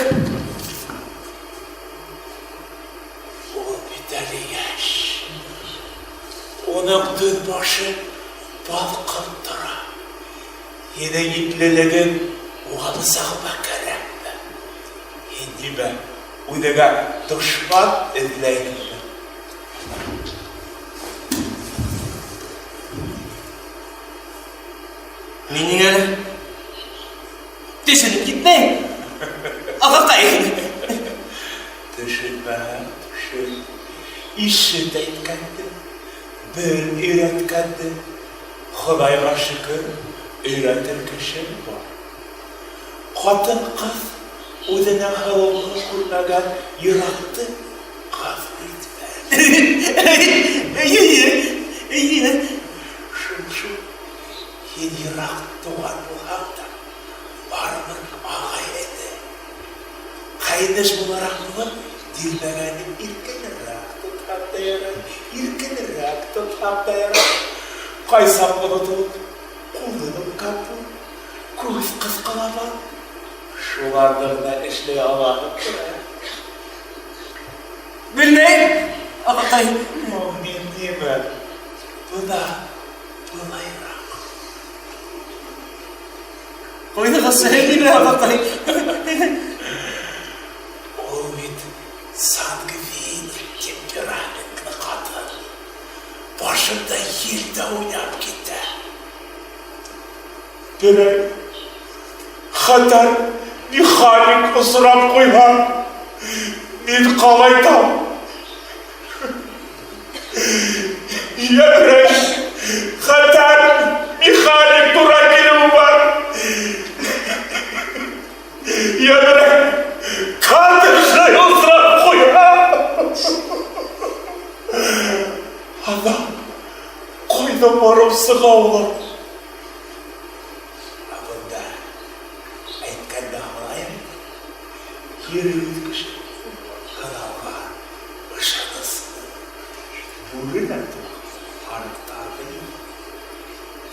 O biteri yaş. Onun dün başı bal kıldıra. Yine yitliliğin oğlu sağma keremde. Hindi ben uydaga düşman izleydim. Miningel düşünüp gitmeyin. Akakayım. Düşünme, düşün. İşi deykendim. Bir üretkendim. Hulayga şükür, üretir kişi var. Kadın kız, özüne havlu kurmagan yırattı. Kız bitmedi. İyi. Şu yedirak doğan bu hafta varmın ağayreti. Kaydeş olarak mı dilbeğenin irkinirak tutaptayarak kaysam onu tut, kulunum kapı, kuz kıskılama. Şularlarına işleye Allah'ım kıra. Bilmeyin. Akakayım. Mu'min değil mi? Bu da dolayırak. Koydu kız sevgi mi akakayım? O bit sanki bir temperamentle kadın. Başında yerde oynayıp gitti. Bire hatar bir halik ısırap koyma. Bir kalaytam. Yavrum, hatar bir halik durakilim var. Yavrum, kardeşle ısırap koyma. Allah, koydum varım sıkavla. Bunda, aytkan dağılayım. Yeri yüzgüş, kanalga, ışanısın. Bugün artık, harıktarlayım.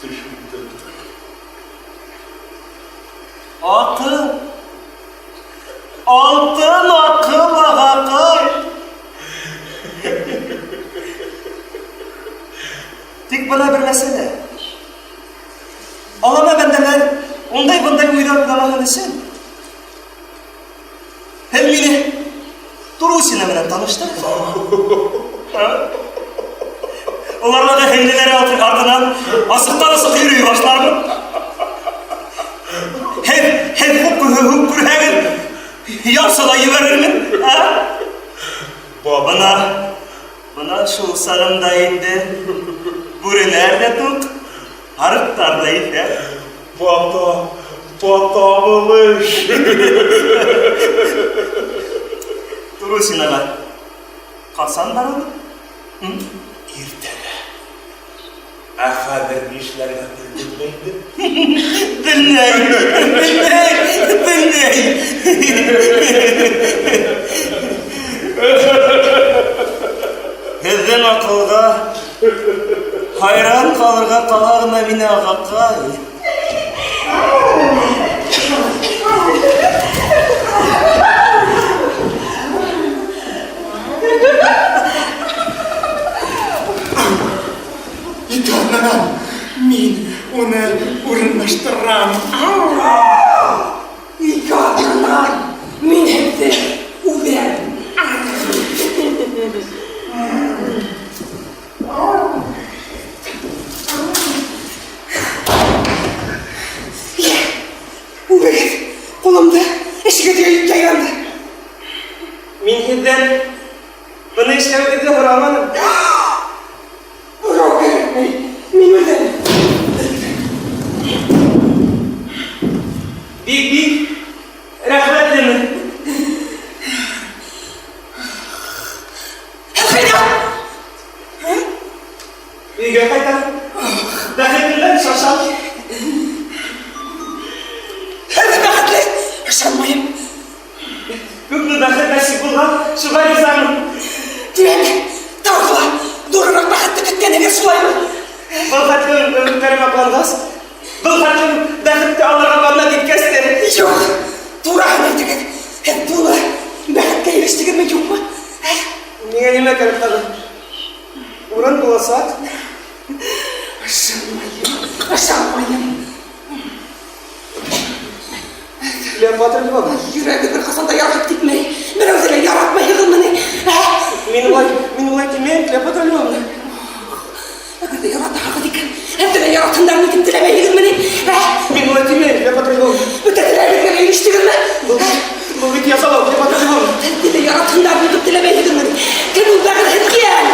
Düşündüm. Altın akıl akakay. Tek bana bir mesele. Alama bendeler, onday bunday uyarlamak nesin? Hem beni Durusine bilen tanıştı. Onlarla da hendileri ardından asıktan asık yürüyor başlar mı? Hem hukkur hemen yarsalayı verir mi? Ha? Bana şu sarımdayında buri nerede tut? Harıktardayım ya. Batamamış. Durusine bak. Kasan var mı? İrtele. Akadir işlerine bildirmeydi. Bilmeyim. Hezden akılga, hayran kalırga kalarma mine akakka. İtanlanan, min onu urunlaştıram. İkadına minette uber. Uber kolumda eşik ediyor yaylandı. işlemedi de Rahman'ım. Yok, min öderim. Big, rahmetli mi? Uyga kaytan. Rahmetliler şaşal. Hadi bakatlı, yaşanmayayım. Bugün rahmetli bulgan, şu var izanım. Diyen, tavla, durarak bakatlı bitkene bir sulayım. Bu hatların ölümlerim aklanmaz. Bu hatların rahmetli Allah'a bana dikkatleri. Yok, durağına dikkat. Hep dura, bakatlı iliştirmek yok mu? Niye yemek arıp kalın? Uğran bu saat. Yaşanmayayım. Kleopatra baba. Yüreğimin kasanda yarak gitmeyi, ben öyle yaratma yığılmanı. Minulay kimi Kleopatra baba. Hadi yaratma hadi dikkat. Hep de yaratından mıydım dileme yığılmanı. Minulay kimi Kleopatra baba. Bu dediler iliştirme. Bu bir yasalı Kleopatra baba. Dile yaratından mıydım dileme yığılmanı. Kemin bakın hep gel.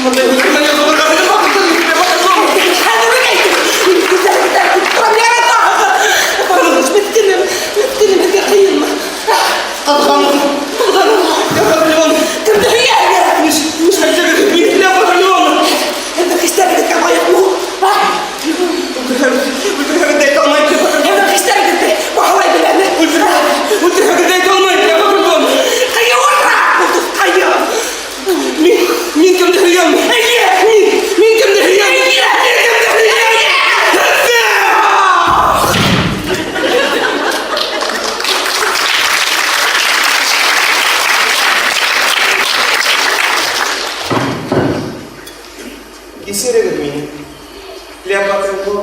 Burada hükümen yazılır kadını bakın Kleopatra baba. Kendime neydi? Güzel güzel. Tam yarattı. Bana bittinim. Bittinim hadi kıyılma. Allah'ım. Kleopatra baba. Kimde hıyar yaratmış. Müşmekte Kleopatra baba. Hem de kışları kama yok mu? Bütün hevde kalmayı Kleopatra baba. Hem de kışları gitti. Bu havayı bilenler. Bütün hevde kalmayı Kleopatra baba. Kayı orada. Bulduk kayı. Min kimde hıyam. Min kimde hıyam. Gisere gitmeyin. Kleopatra baba.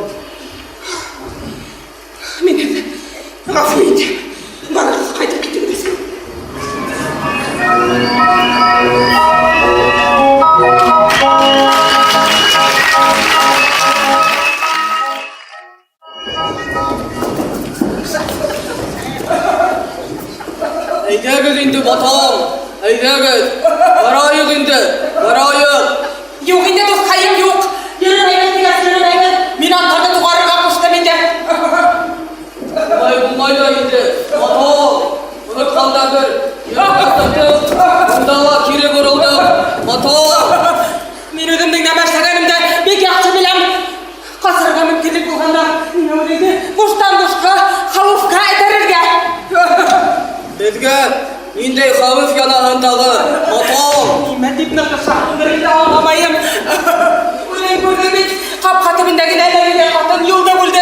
Benim affedin. Bana kaydıp gittiniz. Haydi indi batalım. Haydi varayık indi. Varayık. Yok indi bu kayım yok. Yürümeyin biraz yürümeyin. Min antarda tuğarı kalmıştı bende. Bulmay da indi. Batalım. Bunu kaldan bir. Yaklaştım. Bundala kiri vuruldu. Batalım. Men özümden ne başlaganımda bek yaxşı bilem. Kasırga mümkünlük bulganda ne öyleydi? Kuştan kuşka, havufka ederirge. Bizge indey havuz yanağındağı. Batalım. Nimet ibn Kışak'ın da ağlamayım. Ulan görmemek, kap katımındaki nelerine katın yolda buldu.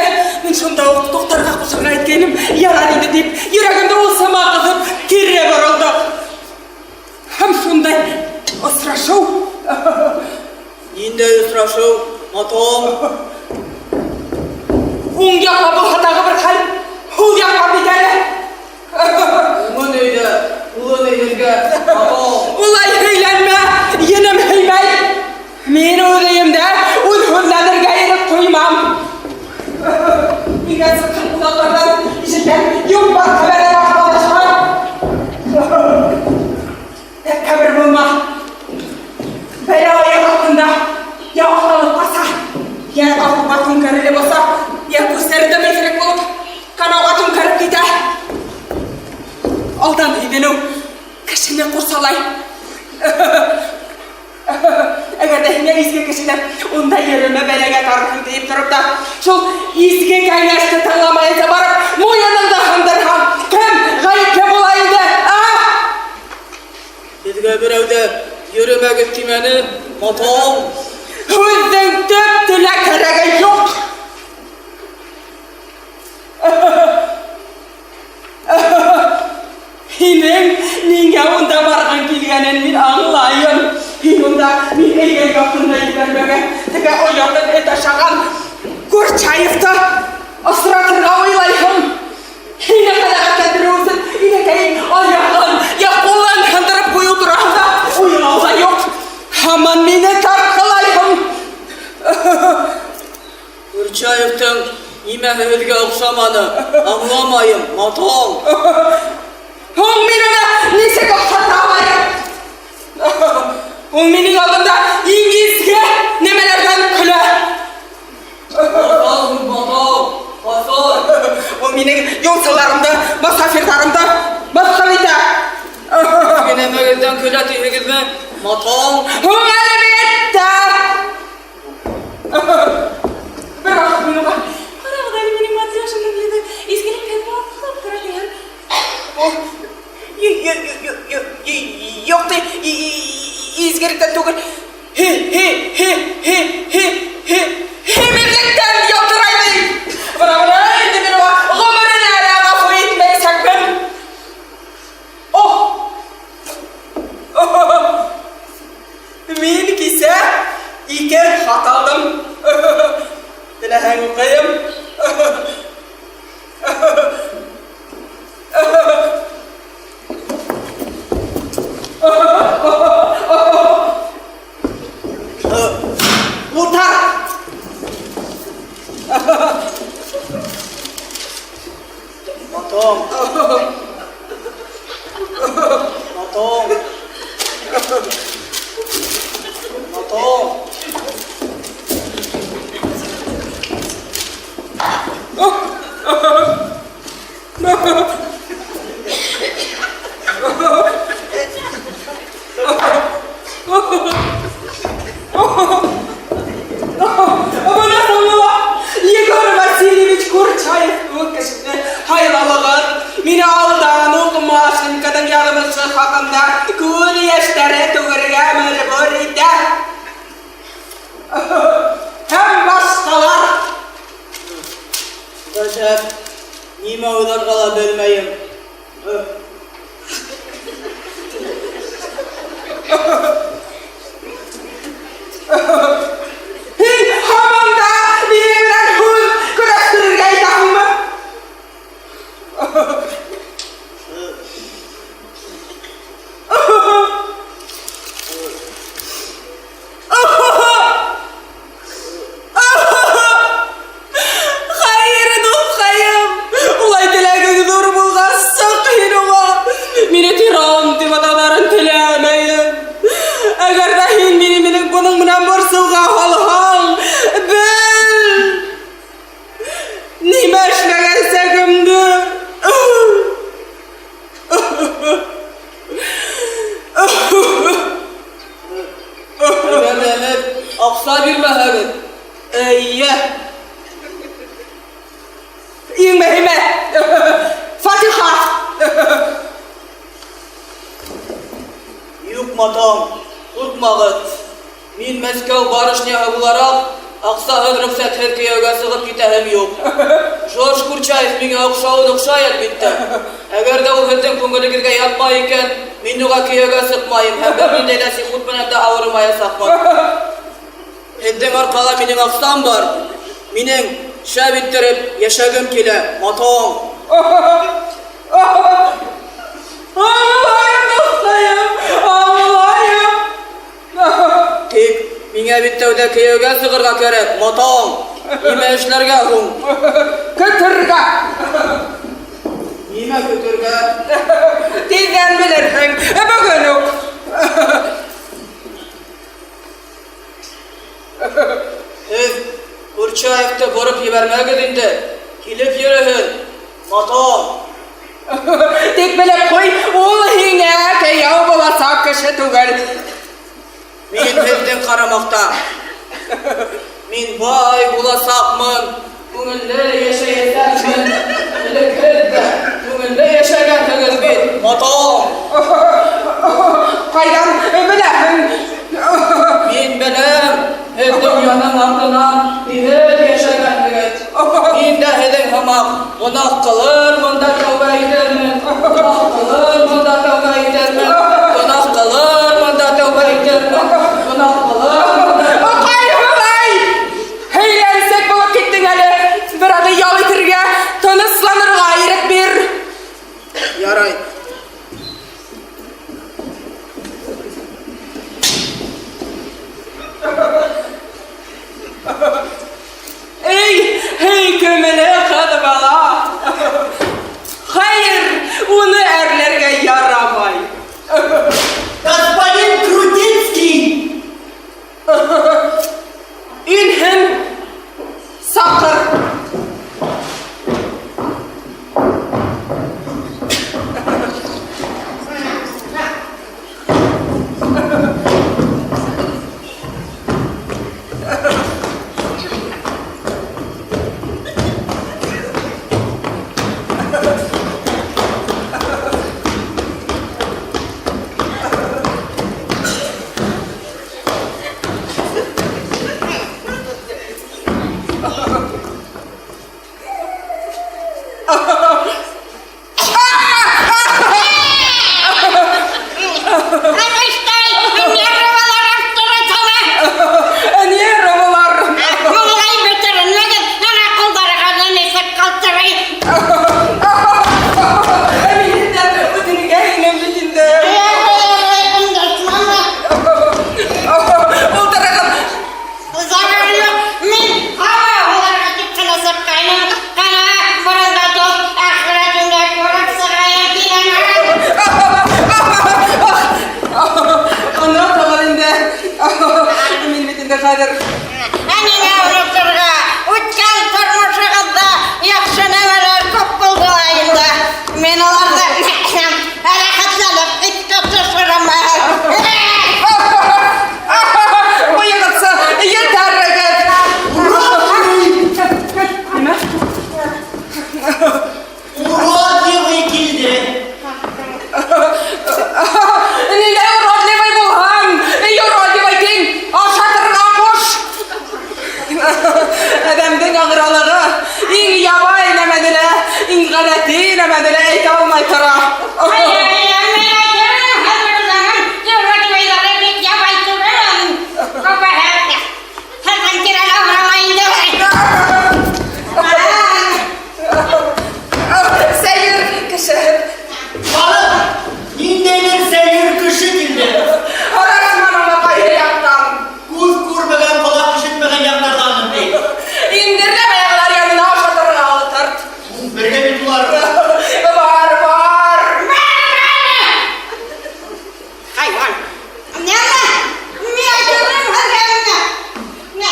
Ben şunda doktorga kusura etkenim, yarar idi deyip, yüreğimde olsama kızıp, kirre varıldı. Hem şunda ısraşıv. İndey ısraşı. Batalım. Un yakma bu hatağı bir kalp, hul yakma bir tane. Umun neydi? Ulu neydirge. Batalım. Ulay heylenme, yenem heymey. Men öyleyimde, un hüllenirge yerip koymam. Bir sıkın kulaklardan işinden yok var habere arkadaşlar. Kabir bulma. Belaya hakkında ya ahralık basa, ya ahrabatın kareli basa, ya kusları da meselek olup kanavatın karıp gider. Aldan benim kışını kursalay. Eğer de ne izge kişiler onda yerime belege karnım deyip durup da şu izge kaynaştı tanılamayınca barıp mu yanında handırhan kim gayipke bulaydı Bizge bir evde yürüme gittimeni. Batalım. Hüzdün tüp tüle kerege yok. Hinem ninge onda vargan kilgenen min anlayın. Hinunda min ege kapında gidermege. Tıka o yakın et aşağın. Kur çayıfta. Asratırga oylayın. Hine kadar kendiriyorsun. Hine kayın ayağın. Ya kullan kandırıp koyu durağında. Uyuğuza yok. Haman mine tarkalayın. Gürçayev'den ime hevizge okşamanı anlamayım. Batalım. Hong minana nise kopsa tavayım. Ol mening oldimda ingizga nimalardan kular. Ol mening yo'lsalarimda, musafirlarimda boshqalaydi. Nimalardan kular tegizmi? Motom. Albatta. Biroq meni qarag'day mening matrashimni biladi. Izgilik qilib qaralar. Yo'q, izgilikdan tugul. Hemizlikdan yo'qtiraydi. Biroq endi meni g'umrini alaga qo'ymaysan. Men kisa iki xataldım. Dilahang qo'yim. Muhtar. Motom. Motom. Motom. Yegor Vasilievich Kurchayev o'tkazibdi. Hayronlig'im, meni oldan o'qimaslikdan yarimichi haqimda ko'z yoshlari to'g'riga majbur edi. Ham boshqalar. Rajab, nima o'ylar qala bilmayim. Hamamda meni bilan ko'z kurashtirishga aytaymi? Hayır dostayım. Ulay dilaging zo'r bo'lg'ansa qiynug'a. Meni tiron deb adamlarim tilamayim. Agarda sen mening buning bilan borsuvga holhol bil. Nima ishlagan sagimdi? Mehmet, aksa bir Mehmet. Eyye. Eng muhimi Fatiha. Yok motom, qo'rqmag'it. Men Moskva barishni olarak Aqsa ruxsat Turkiyaga sig'ib ketahim yo'q. Jorj Kurchayev menga o'xshaydi bitta. Agarda u hiddan ko'ngilingizga yotmay ekan, men uga kiyaga sig'mayim. Ham bir dedasi xud bilan da avrimaya saqman. Hiddan orqali mening Aqsam bor. Mening sha bittirib yashagim kela, motom. Allah'ım dostayım. Allah'ım. Tek menga bitta o'da kiyaga sig'irga kerak, motom. Nima ishlarga rum? Kötürga. Nima ko'tirga? Tezden bilirsin. Bugün yok. Siz Kurchayev'da borib yubormagidingda, kelib yurhin. Motom. Tek bilip koy. Ol hine kıyao bolasa kışı tugul. Men hiddan qaramoqda. Men boy bo'lasaqman. Ko'ngilda yashayapman. Bilakda. Ko'ngilda yashagan tagizbet. Motom. Qaydan bilesin. Men bilim. Hiddan yonan aqlinan hid yashagan tagit. Menda hiddan hamaq. Gunoh qilur, munda tavba ederman. Gunoh qilur, munda tavba ederman. Gunoh qilur, munda tavba ederman. Gunoh qilur, munda Qayhulay. Heylensek bulup gittin hali. Bir adı yol itirge. Tanıslanır gayret bir. yaray. Hey kömele kadı bala. İngilizce hemen öyle eğitim almayı tara. Seyir kışı. Balık, nindenin seyir kışı dildi. Orasman ona kayır yaptan. Kuz kurmadan kulak işitmeden yaklardan değil. İndirle ayaklar yanına aşağıdan ağlatır. Birge bir duvar. Var var. Hayvan. Ne lan? Ne yapıyorum hazırına? Ne?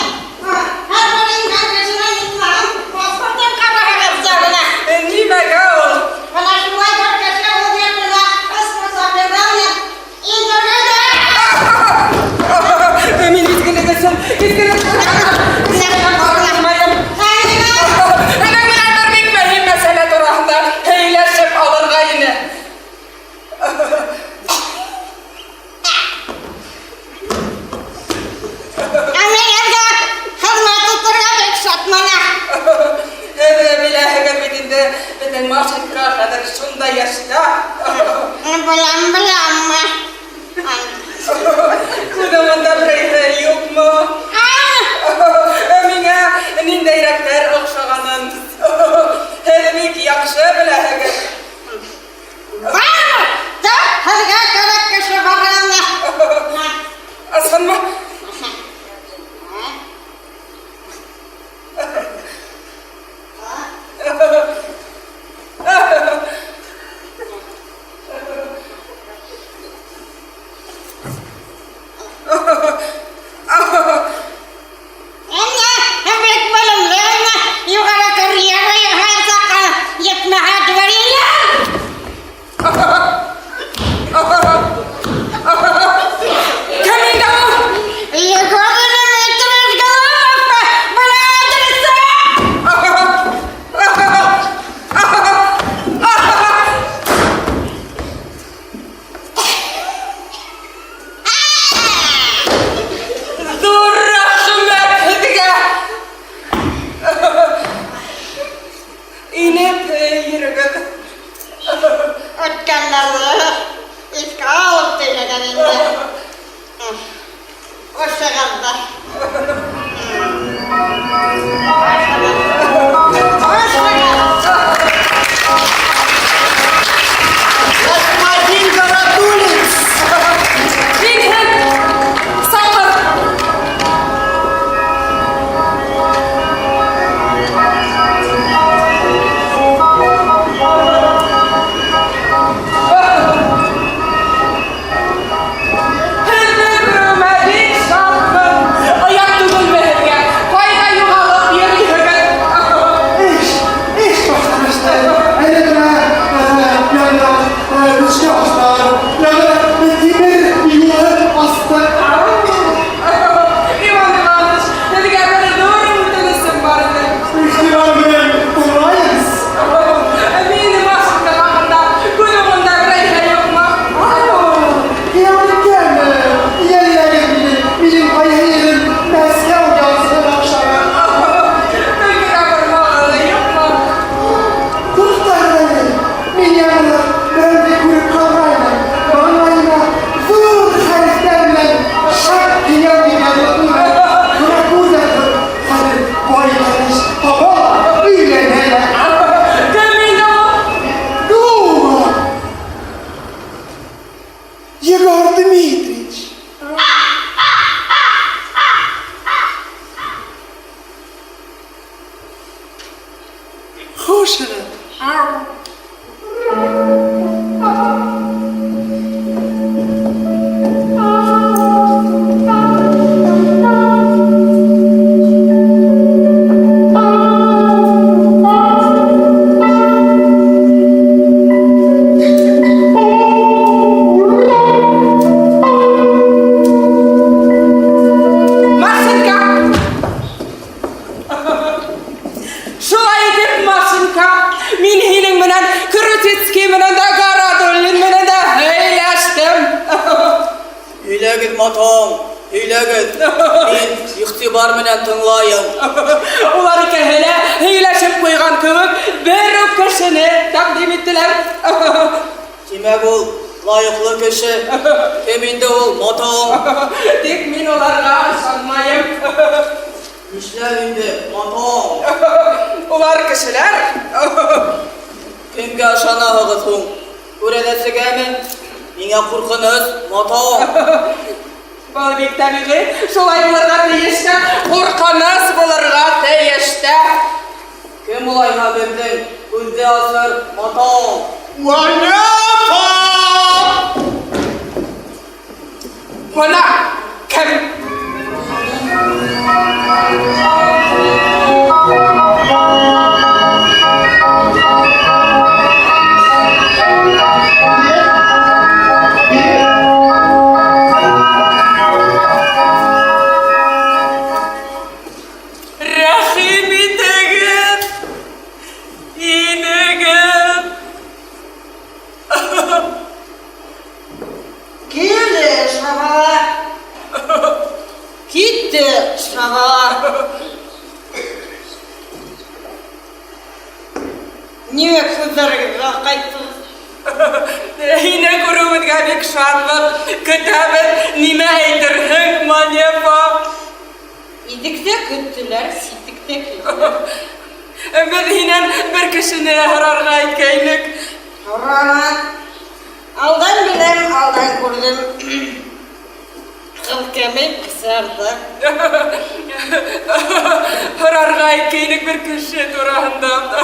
Her birinin kardeşine gitmem. Pasportum kabarık üzerine. Nime gel. Bana şu vay kardeşine oluyorlar. Asmasa bedanya. İndirle. Emin izgilemesin. İzgilemesin. İhtibar menen tыңлайым. Ular iki hele hiyleşip koygan kılık bir kişini takdim ettiler. Demek ol layıklı kişi. Eminde ol matan. Tek men olarga sanmayım. İşlerinde matan. Ular kişiler. Kimge şanağıgız hun? Göredesiga mi? Mine kurkınız matan. Balbek tabiği şolay bularga teyişte, korkanız bularga teyişte. Kim olayma bildin? Kulde asır matan. Bana kim? Rahimitegim, inegim. Geldi şabalar. Gitti şabalar. Niye kızlarınıza kayıttınız? Yine kurumun gabik şanlı, kitabın nime eytirhin manyefa. İdikte küttüler, sidikte küttüler. Biz yine bir kişini hararga etkeylik. Hurraman. Aldan bilem, aldan kurdum. Kıl kemik kısardı. Hararga etkeylik bir kişi durağında.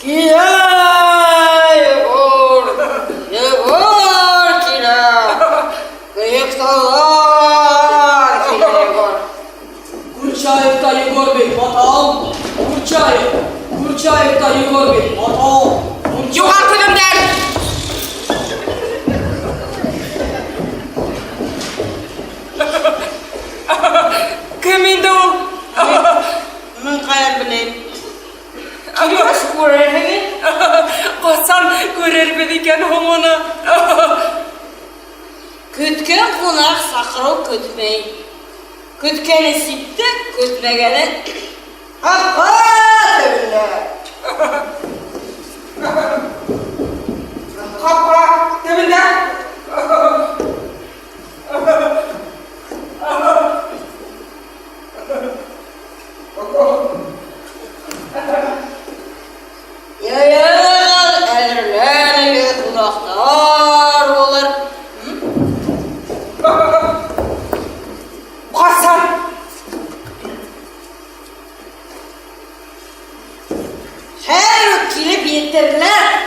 Kira yevur, yevur kira. Kıyık sallar kira yevur. Kurçayev'da Yegor Bey matan. Kurçayev'da Yegor Bey matan. Yuvar kılımdan. Kimindi o? Mən qayar bileyim. Kim şu görürhəmi? Hasan görür biliken homunu. Kütken konak sakırı kütmeyi. Kütkeni sitti, kütmegeni. Happa tövbe. Kapra deminden. Yayal ellerle kulaklar olur. Hasan. Her kilip yeterler.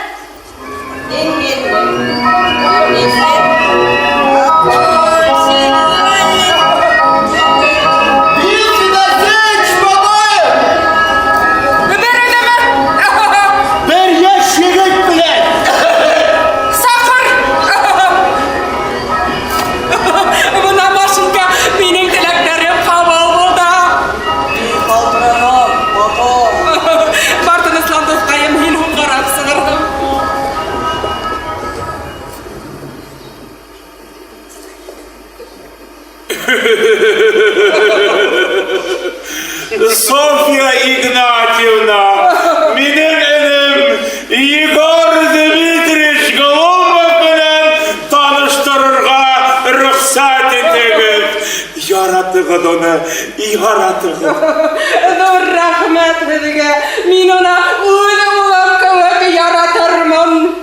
Sofya Ignatьевна, benim elim Yegor Dmitrich Golubov bilen tanıştırırga ruhsat etiniz. Yaratığın onu, yaratığın. Dur rahmet bizge. Min ona uylu ulan kılık yaratırmın.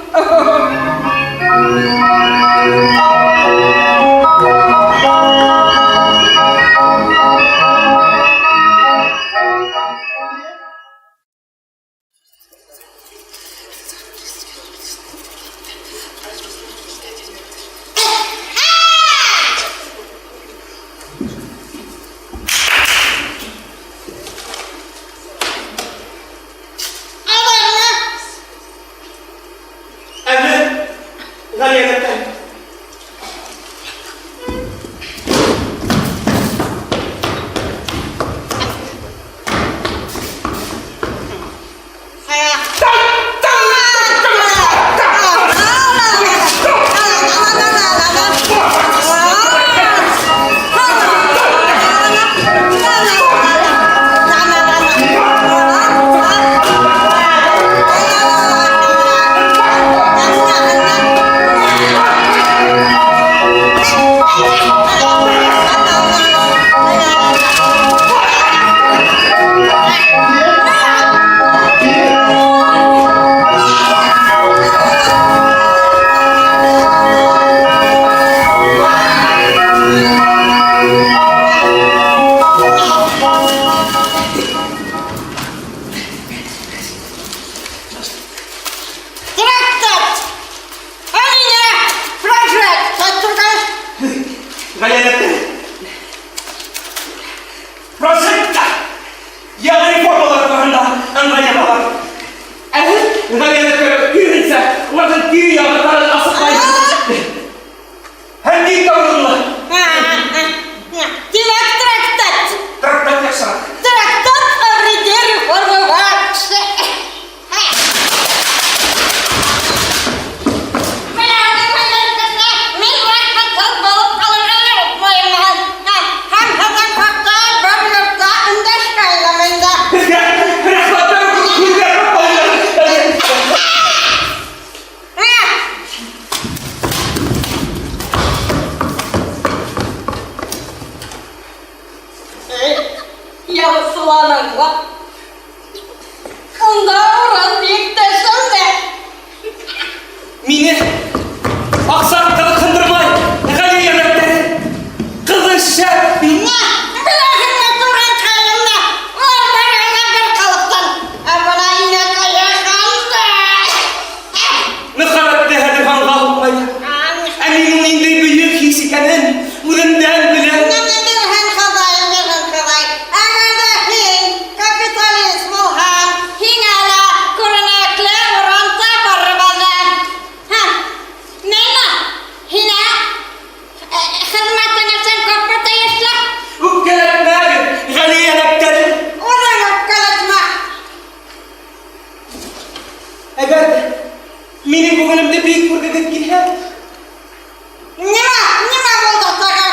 Mine. Nima bo'ldi tag'a?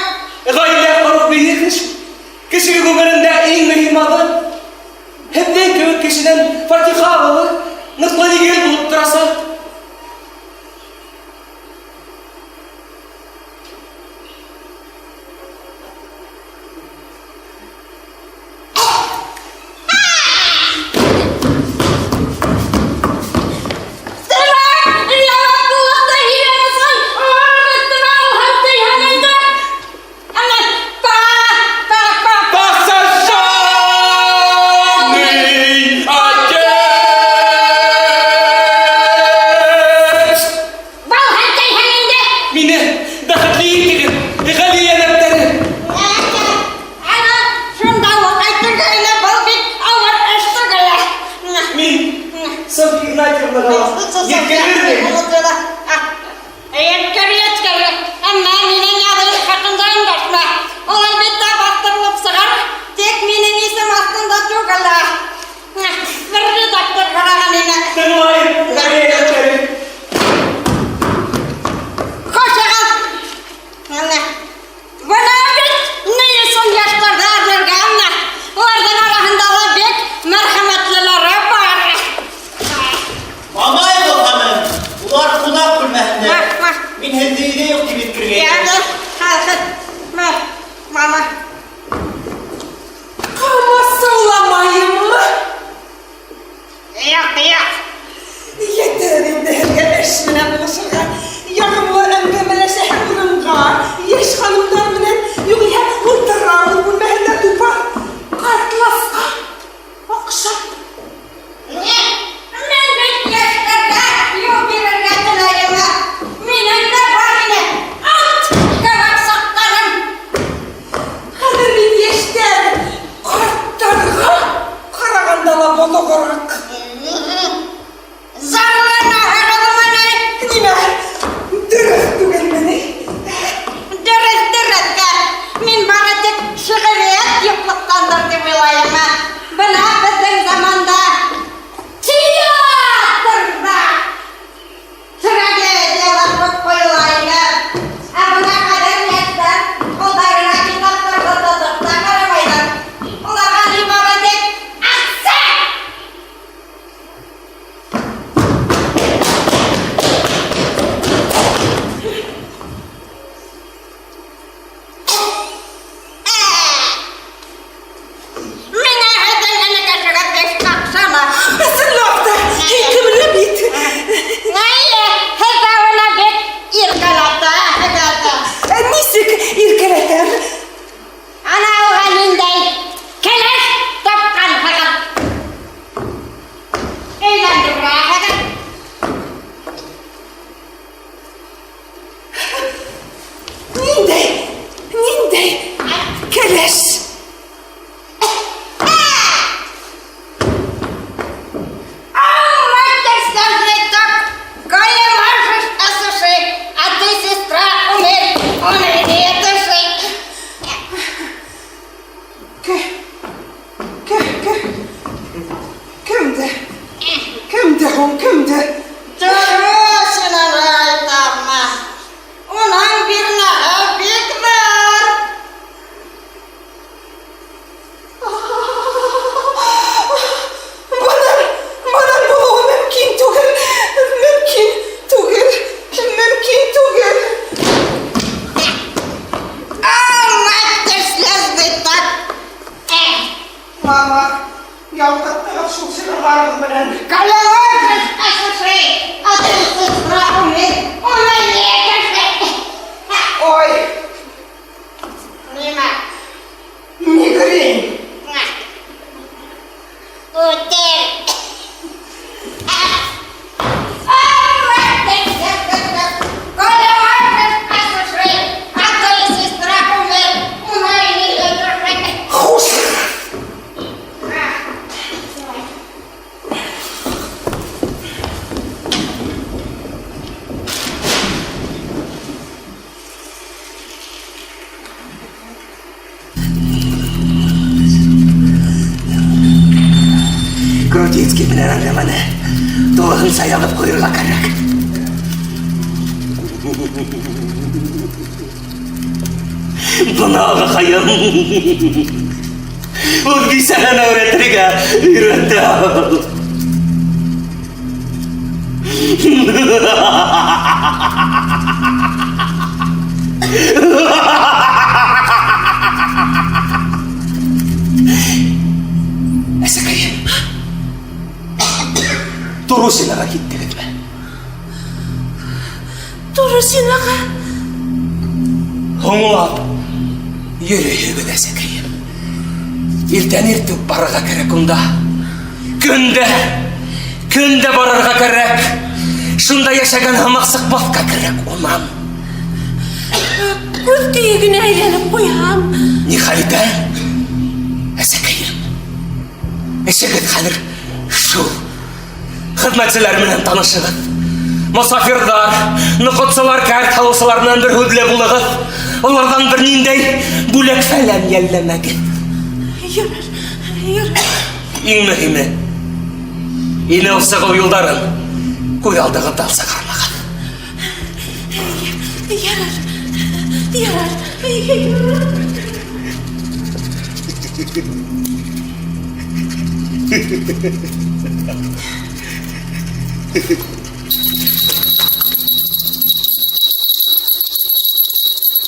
G'oyla qurib berish. Kishining umrida eng muhim amal. Hepden ko'p kishidan Fatiha olib, nutqliga bo'lib turasa. Grotitski bilen anlamını. Doğun sayılıp kuyruğa karak. Bana bakayım. O bir sana öğretir ya. Öğretti. Esakayım. Durusinaga gittiniz mi? Durusinaga? Hoңлап, йөрөйбез Esakayım. Иртән иртүк барырга кирәк унда. Көндә барырга кирәк. Шунда яшәгән һамак сыкмаска кирәк унан. Күл төйегенә әйләнеп куям. Нихәлдә? Esakayım. Эшегез хәзер шул. Хезмәтчеләр менән танышыгыз. Мусафирдар, нукытсылар, кәрт халусылар белән бер һүзле булыгыз. Алардан бер ниндәй бүләк-фәлән йәлләмәгез. Йөрер. Иң мөһиме, инеү сыгыл юлдарын күз алдыгыздан сыгармагыз. Йөрер.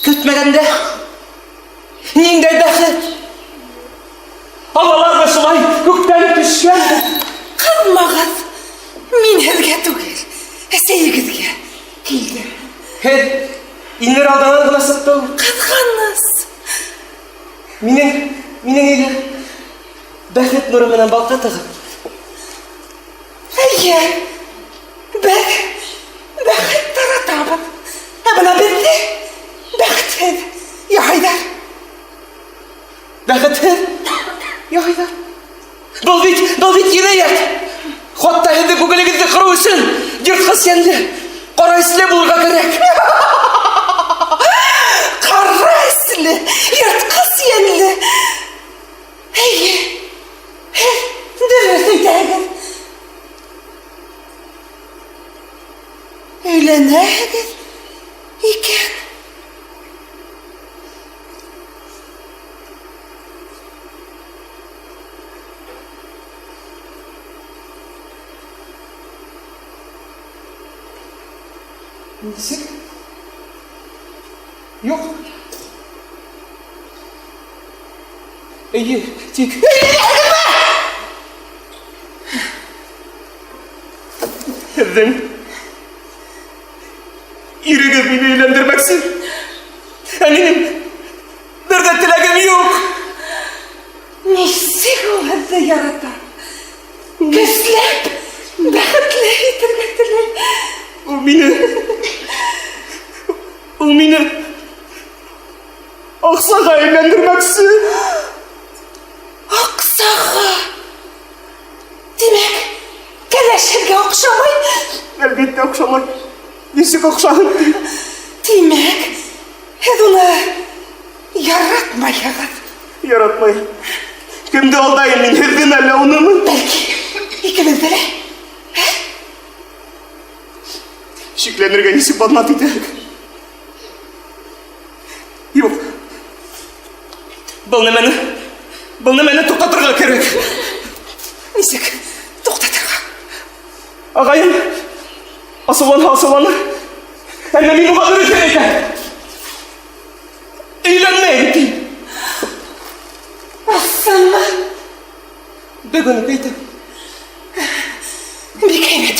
Көтмәгәндә ниндәй бәхет. Алалар да шулай күктән төшкән. Кызмагыз. Мин һезгә түгел, әсәегезгә килдем. Һез инер алданан гына сыктың. Кызганыз. Минең өйгә бәхет нуры менән балкытыгыз. Әйе, бәхет таратабыз. Ә бына беҙҙе бәхетһеҙ яһайҙар. Бәхетһеҙ яһайҙар. Был бит енәйәт. Хатта һеҙҙең күңелегеҙҙе ҡырыу өсөн йыртҡыс йәнле, ҡара эсле булырға кәрәк. Ҡара эсле, йыртҡыс йәнле. Әйе, һеҙ дөрөҫ әйтәһегеҙ. Өйләнәһегеҙ икән. Нисек? Юк. Әйе, тик... Һеҙҙең ирегеҙ мине өйләндермәксе. Ә минең бер ҙә теләгем юк. Нисек ул һеҙҙе ярата? Көсләп, бәхетле итергә теләй. Ул мине аҡсаға өйләндермәксе. Аҡсаға? Тимәк, кәләшергә оҡшамай? Әлбиттә оҡшамай. Нисек оҡшаһын? Тимәк, һеҙ уны яратмайһығыҙ. Яратмай. Кемде алдайым мин, һеҙҙеме әллә унымы? Бәлки, икебеҙҙе лә. Шикләнергә нисек баҙнат итәһең? Юк. Был нәмәне туҡтатырға кәрәк. Нисек туҡтатырға? Ағайым, асыуланыр. Әммә мин уға дөрөҫ әйтәм. Өйләнмәйем тием. Асымы? Бөгөн әйтәм. Бик һәйбәт.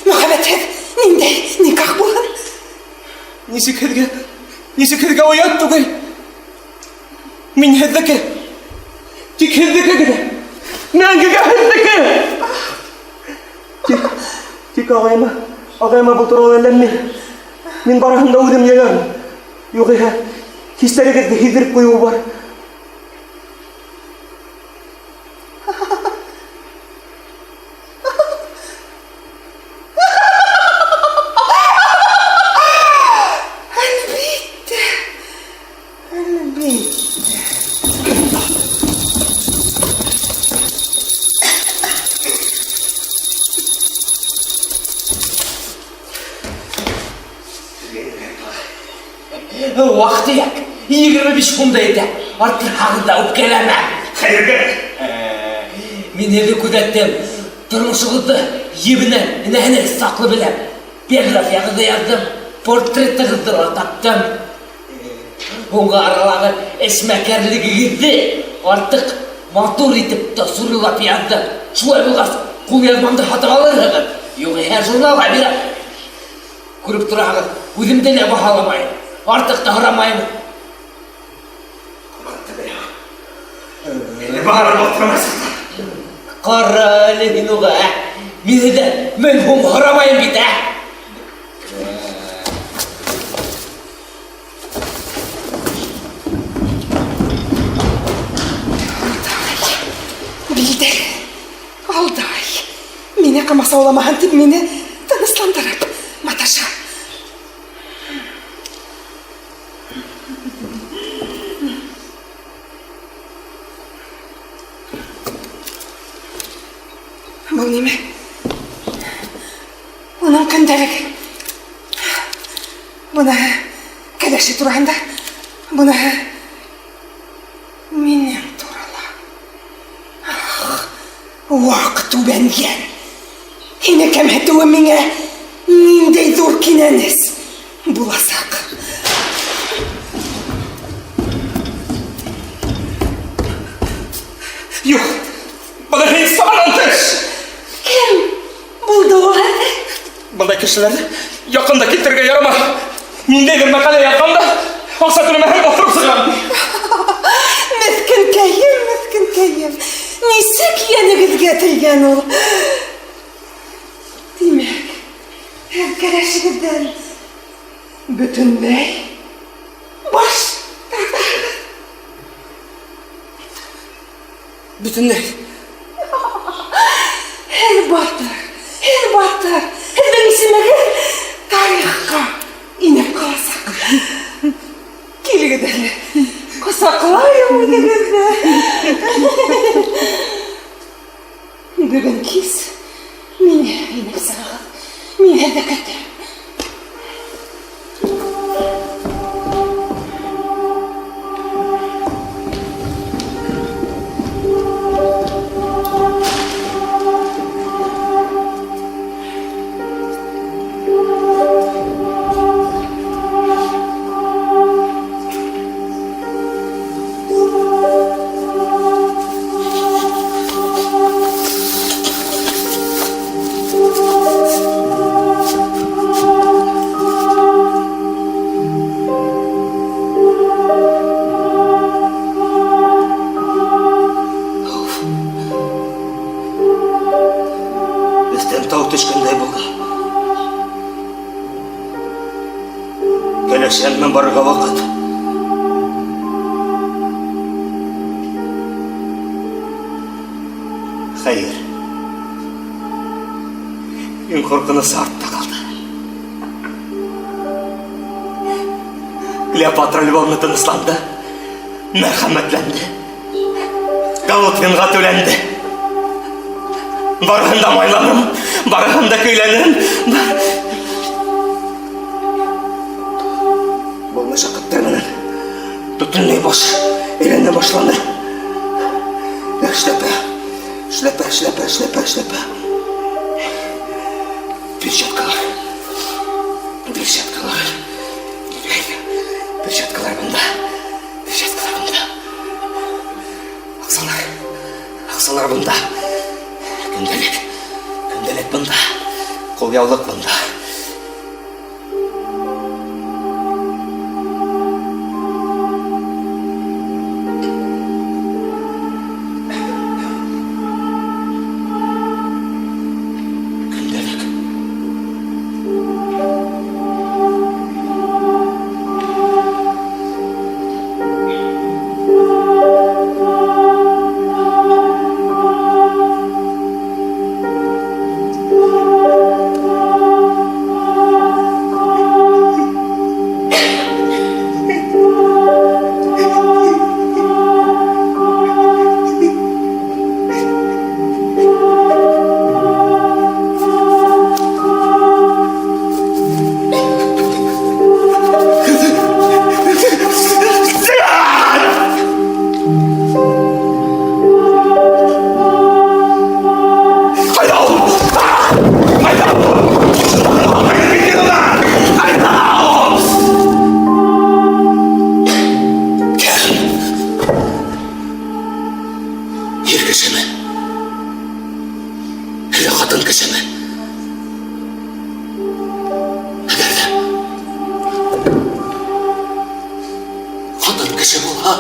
Мөхәббәтһеҙ ниндәй никах булһын? Нисек һеҙгә оят түгел. Мин һеҙҙеке. Тик һеҙҙеке генә. Мәңгегә һеҙҙеке. Тик ағайыма был турала әлләнмәй. Мин барыһын да үҙем яярмын. Юғиһә, хистәрегеҙҙе һиҙҙереп ҡуйыуы бар. Уақыт ек. 25 күнде еді. Артыр хағында ұп келеме. Хайырға. Мен елі күдеттім. Тұрмышығызды ебінен әне сақлы білем. Биографияғызды яздым. Портретті қыздыра таптым. Онға аралағы әшмәкәрлігі кізді. Артық матур етіп та сұрылап яздым. Шулай болғас, қол язмамды хатып алырығын. Йоғы әр журналға берем. Көріп тұрағыз, өзімді не бағаламайын. Артық та ұрамайын. Мені бағарып отырмайсың. Қара әлігін оға, мені де мен бұл ұрамайын бейді. Білдік, алдай. Мені қамаса оламаған деп мені тынысландырып, Маташа. Бұл неме? Оның күнділігі. Бұны кәдеші тұрғанда, бұны менен турала. Уақыт өбәнген. Хені кәмәтуі меңе нендей зор кенәніз боласақ. Юх, бұны мен сабанан түш. Кім болды оған? Бұндай кішілерді яқында кеттерге ярама. Мендей бір мәқале яқында, осы түні мәхір отырып сығам. Мүскін кәйім. Несік енігізге тілген ол? Демек, әркәрәшігізден бүтінлей баш тартады. Бүтінлей. Әлбаттыр. Әлдің ісімігі тарихқа инеп қаласақ. Келігідәлі қосақлайым өдігізді. Бүгін кез мені инеп сағыз. Мен әлді кәттім. Келешенмен барға вақыт. Хайыр. Мен қорқынысы артта қалды. Клеопатра Львовна тынысланды, мәрхәмәтленді. Галутвинға төленді. Барғанда майланым, барғанда көйленім. Бұл мәшақаттар менен бүтінлей бош елене башланды. Шлепе. Перчаткалар. Перчаткалар бұнда. Ақсалар бұнда. Күнделік бұнда. Қоляулық бұнда. kişimi. Kadın kişi bu ha?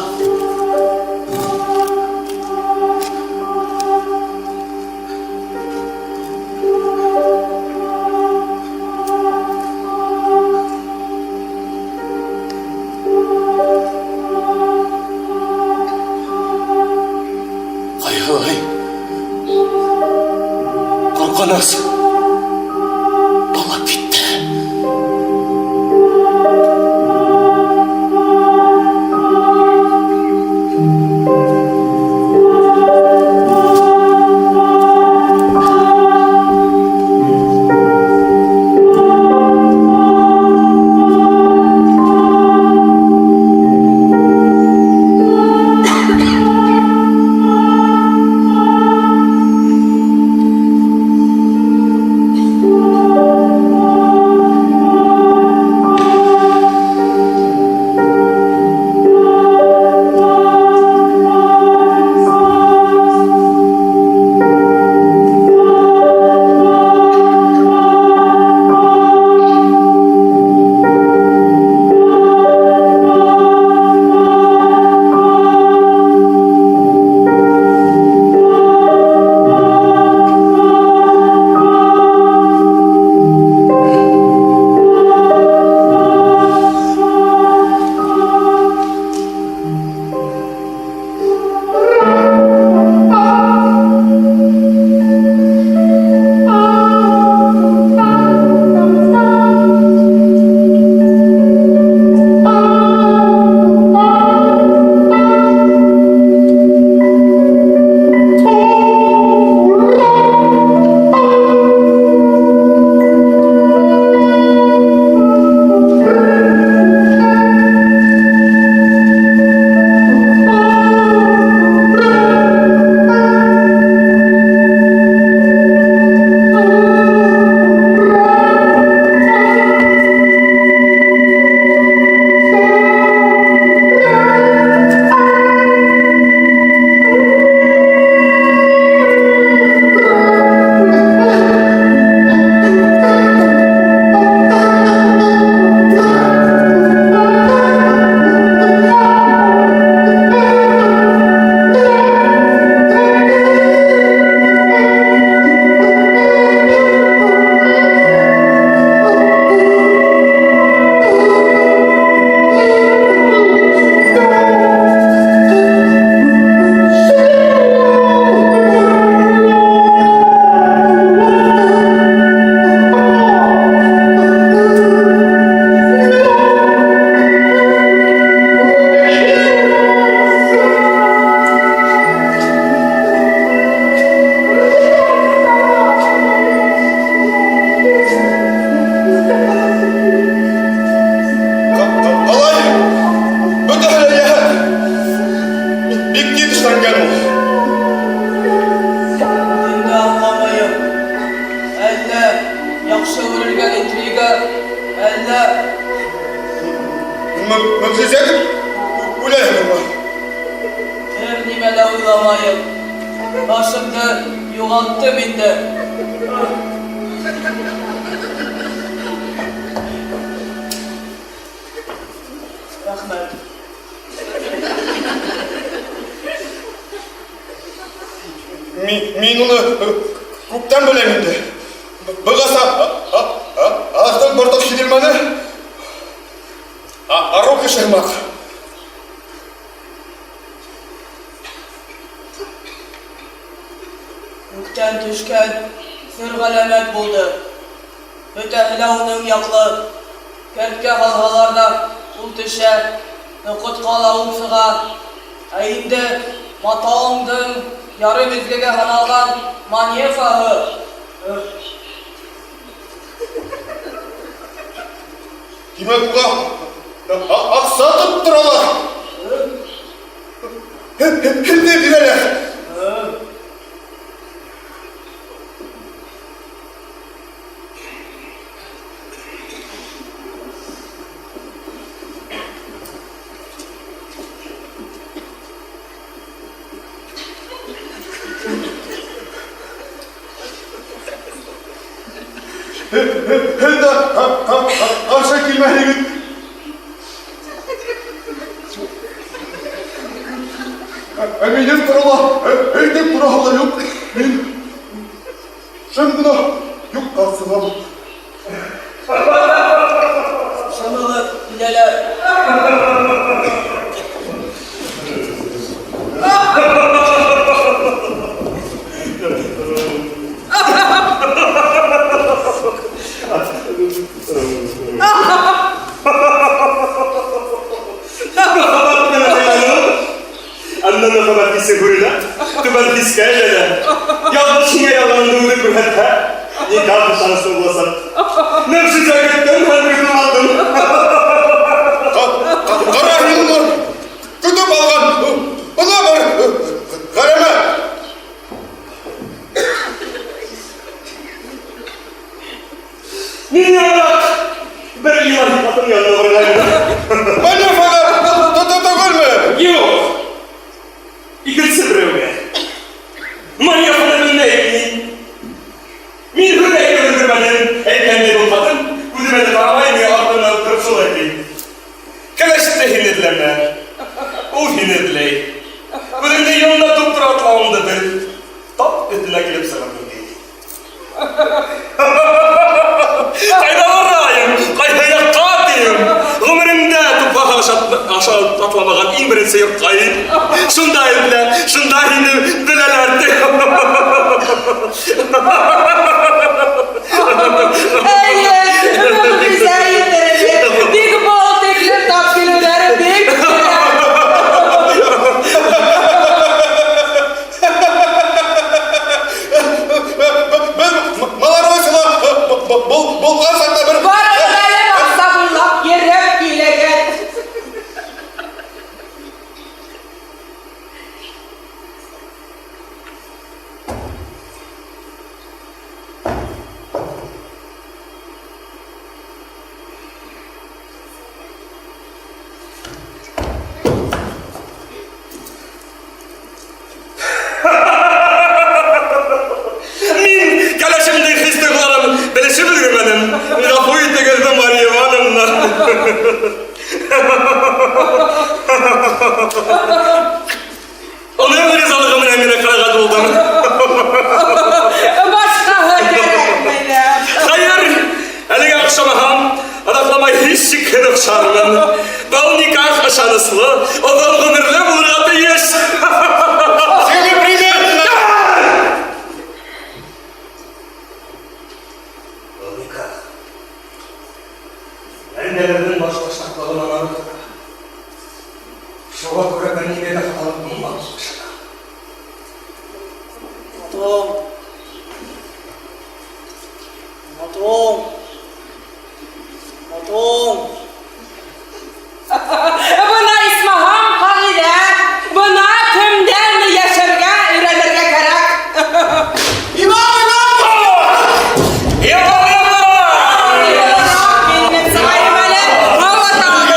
Hay. Korkunuz. Dolap gitti. Müflizet, ulayım var. Her nimele uylamayım. Başımda yoğalttı bindi. Rahmet. Min onu kuptan bölemindi. Bıgasa ağızdan bortok şidilmeni arok işirmak. Gökten düşken sırgalamet buldu. Ötehilavının yaklı, kertke halhalarda ul düşe, nukut kalavun sığa, eğinde matağımdın yarı bizgege hanalan manye fahı. Demek bu aksatıp duralar. Hem de bileler. Hem de aşağı kilmehliğin. Eminim kurala, evde kurala yok. Sen buna yok aslında. Şanalar, neler? Andan kabar dise hurula, tuban diskaya yanlışına yalandığını kurhatta, nikah şansı olasın. Nefsi caketten handırdım aldım. Karahim var, kütüp algan, ona var, kareme. Minyarak, bir yılan hikmatın yanına varılayım. Bana fakat, görme. Yok. İkisi birime. Manyakların ne evliyim? Min hüdeyde öldürmenin evlendiği bu kadın, güdümede davaymıyor aklına kırpsul edeyim. Keleşte hinirleme. O hinirley. Güdümde yanına tuttur atlağımdadır. Tap ötüne gelip sana döneyim. Kaydalarayım, kaydaya katiyim. Ömrümde tupağa aşağı atlamağın en birisi yok kayıp. Şundayım bile, şundayını bilelerdi. Ey, bunu bize yedirdi. Bir bol tekrar tapkileleri bir. Ben malarımızla bol asakla bir... Var öyle sabırlap yerep gel. Min kaleşimde hırsızlıklarım, beleşi bildirmedim. Lafıyı da gözüm var yevanımla. Onu ömrü salgımın emine karakat oldum. Başka gerek bile. Hayır, hele akşama ham, adaklamayı hiç çıkırık şarmın. Bal nikah aşanıslı, o bal gümürle bulur ateş. Seni primi! O nikah. Ben nelerden baş başlaklığım anarım. Şova göre ben yine de kalıp bulmam başına. Matom. Matom. Matom. Buna İsmahan Halide, buna tümden yaşarga, üretirge gerek. İmam! Benim sayımale havadan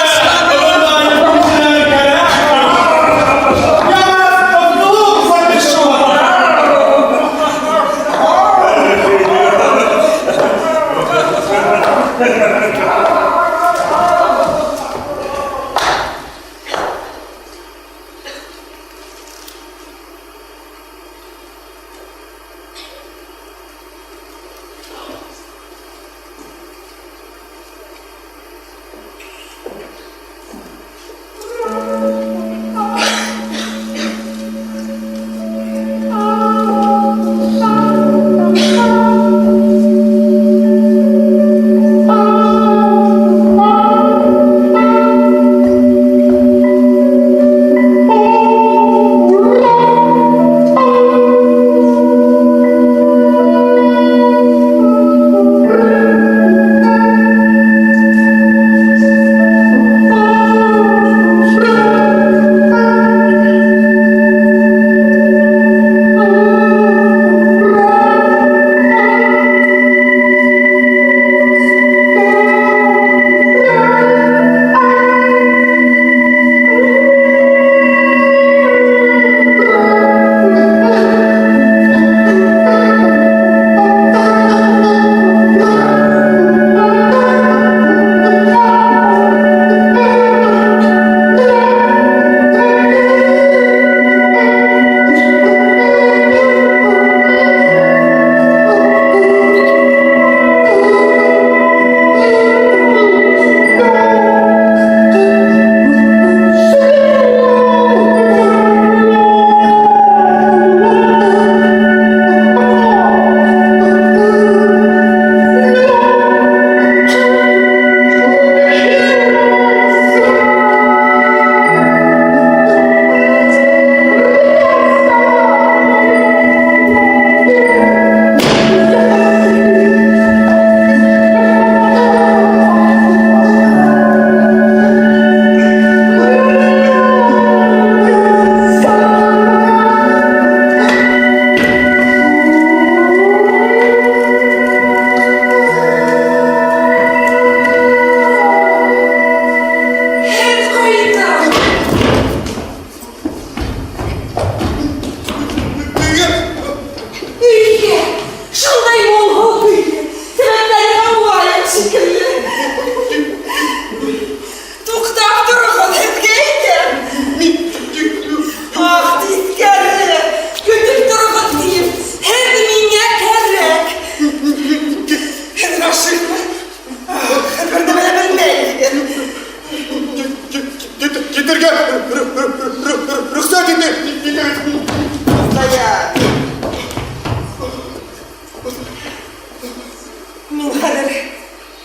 Hüzünler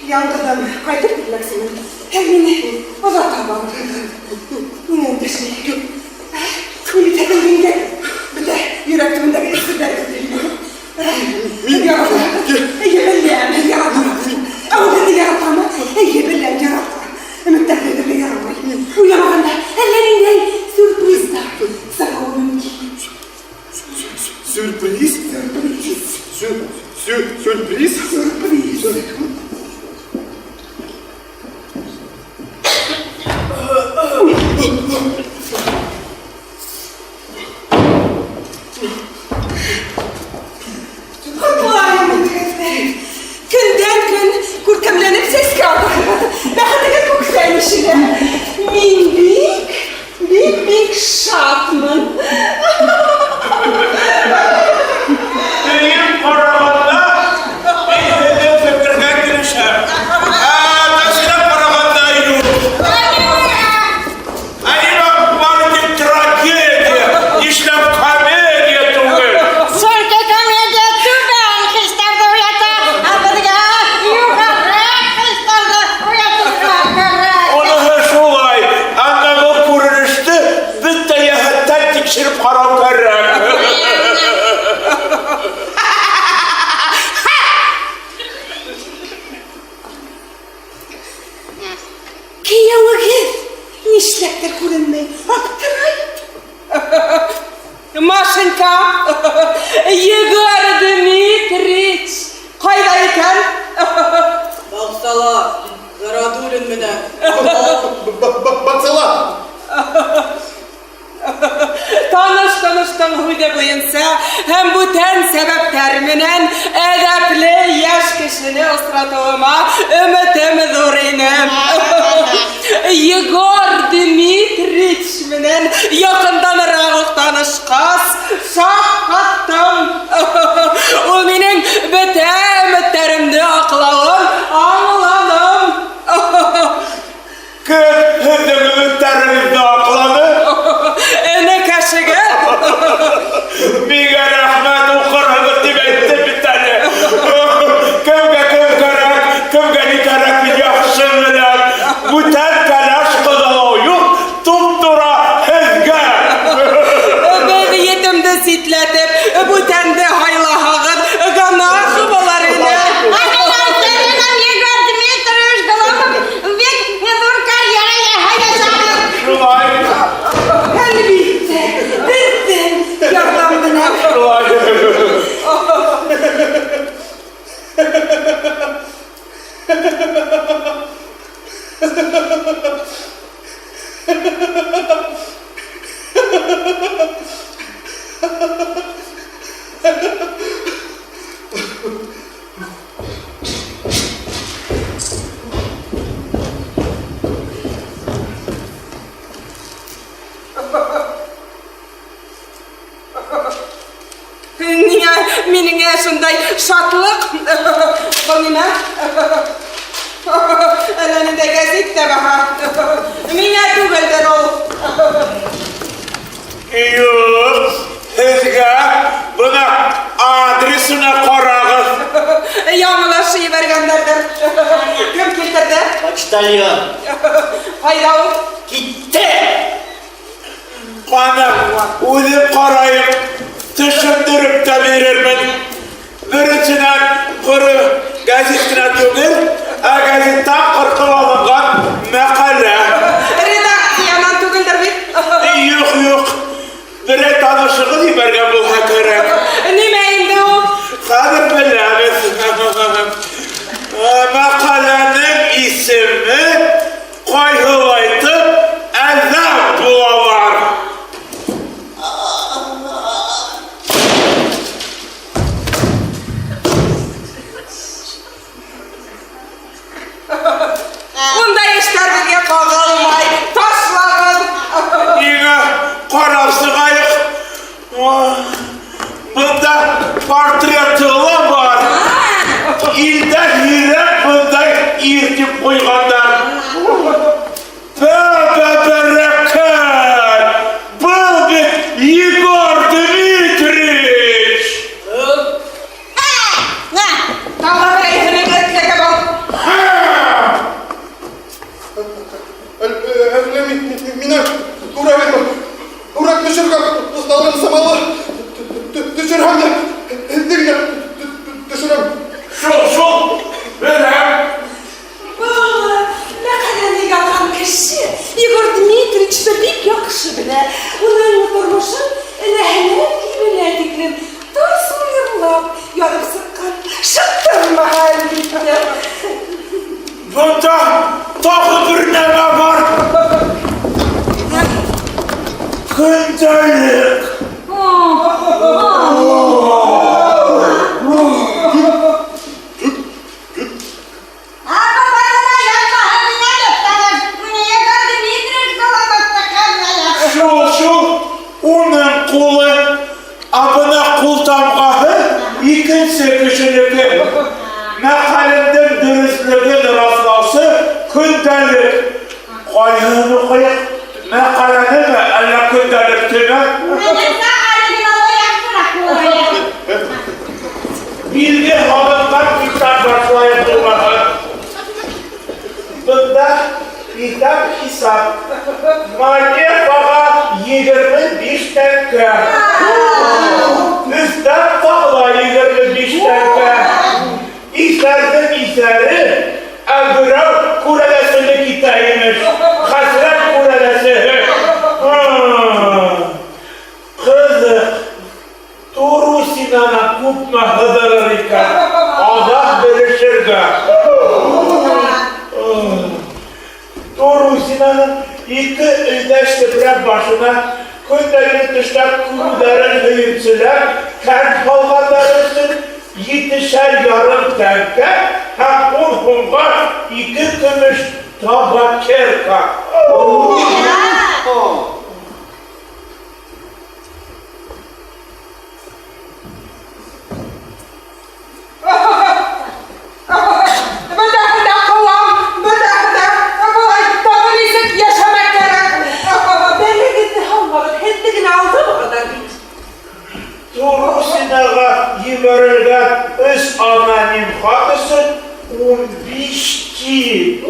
yankıdan kaydıp bilmeksin. Evini uzak kalan. Yine de şey. Kuli tekin gel. Bir de yürektimde bir istider götürüyor. Yarattı. Yebildim yarattı. Ama dedi yarattı ama. Yebildim yarattı. Müttefidir yaramayı. Uyanağında ellerinden sürprizler. Sana onun ki. Sürpriz? Sürpriz? Sürpriz. Allah'ım müttefidir. Günden gün kurkamlanıp ses kaldı. Bakın çok güzelmişler. Mink şatman. Benim paramanda bir fikirge girişer. Taşına paramanda yok. Hani bak market tragedya, işlem komedya tuğul. Sörke komedya tüben kışlarda uyata. Abadıga yukarı kışlarda uyata. Onu şolay, ama bu kuruluştu, bitti yahattan tikşirip haram karrak. Kıyavıgır. Nişlektir kurulmayı. Aktırayıp. Машенька, Егор Дмитрич, kaydayken? Baksala, Zaradulun mene. Baksana. Tanıştım huyda boyunsa hem bu ten sebeplerminen edepli yaş kişini ısratığıma ümitim zorinem. Yegor Dimitriç minen yakından rağık tanışkas şahkattım. O minin bütün ümitlerimde aklağım anladım. Kız hızımı terimizde akladı. Ne kaşığı? Biga rahmet okur bitti bir tane. Kımga nikarak bir yakışımlar. Bu ten telaş kızaloyu tuttura hızga. Beni yetimde sitletip bu tende hayla hağır gana hıvalarını. Егор Дмитриевич Голубов ведь дур карьера hayasana. Şulay. Elbette. Bittin. Yardımına. Şulay. Niye mening şunday şatlık? Bu nime? Elinde gazete baha. Mine tuguldur o. Yok. Hızga buna adresine korağız. Yanlış vergenlerdir. Kim getirdi? Почтальон. Hayda o. Gitti. Bana uyup karayıp düşündürüp de verirmin. Birisinden kuru gazetine tügür, gazetten kırkıl alıngan makale. Redaksiyadan tuguldur bir. Yok. Bire tanışığı dibergen bu hakaret. Nime indi o? Kadir bilemiz. Makalenin ismi koyulaydı Azap Bulalar. Bunda tağ bir neme var. Gündelik. Şu onun kulu abına kul tamgahı ikinci kişilik'i mekalimden dürüstlüğün rastlası gündelik koyunu koyup mekalini mi elle gündelik tüme bilgi halından kitap başlayıp durmadı. Bunda kitap hesap maliye bana 25 dakika. Üstten tağla 25 dakika. İsterdim iseri Ebrab kurelesini kitaymış. Hasret kurelesi. Kızık. Doğru Sinan'a kupma hıdırırken Allah birleşirdi. Doğru Sinan'ın iki ödeşli bırak başına köylerin dışta kuruların hıyımçılar kent halkaları için 7'şer yarım tenke hem 10 hunga 2 gümüş tabak kerka. Doğru Sinan'a yiverilgen öz anonim hatısı 15 ki.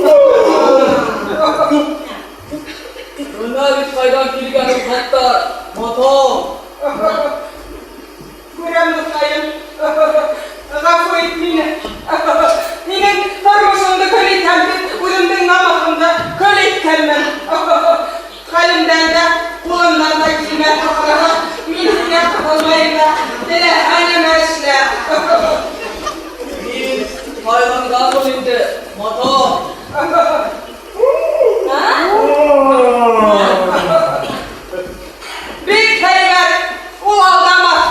Ömer bir kaydan kilganın hatta motom. Kur'an Mustayım. Gafur et beni. Benim tarmışımda köle etkendim. Uyumduğum namazımda köle etkendim. Halimden de kulumdan da kıymet hakkına. Minhine kapılmayın da. Dile haneme işle. Bir kaydan gazol indi. Motom. Bir kelimet ul aldamaz.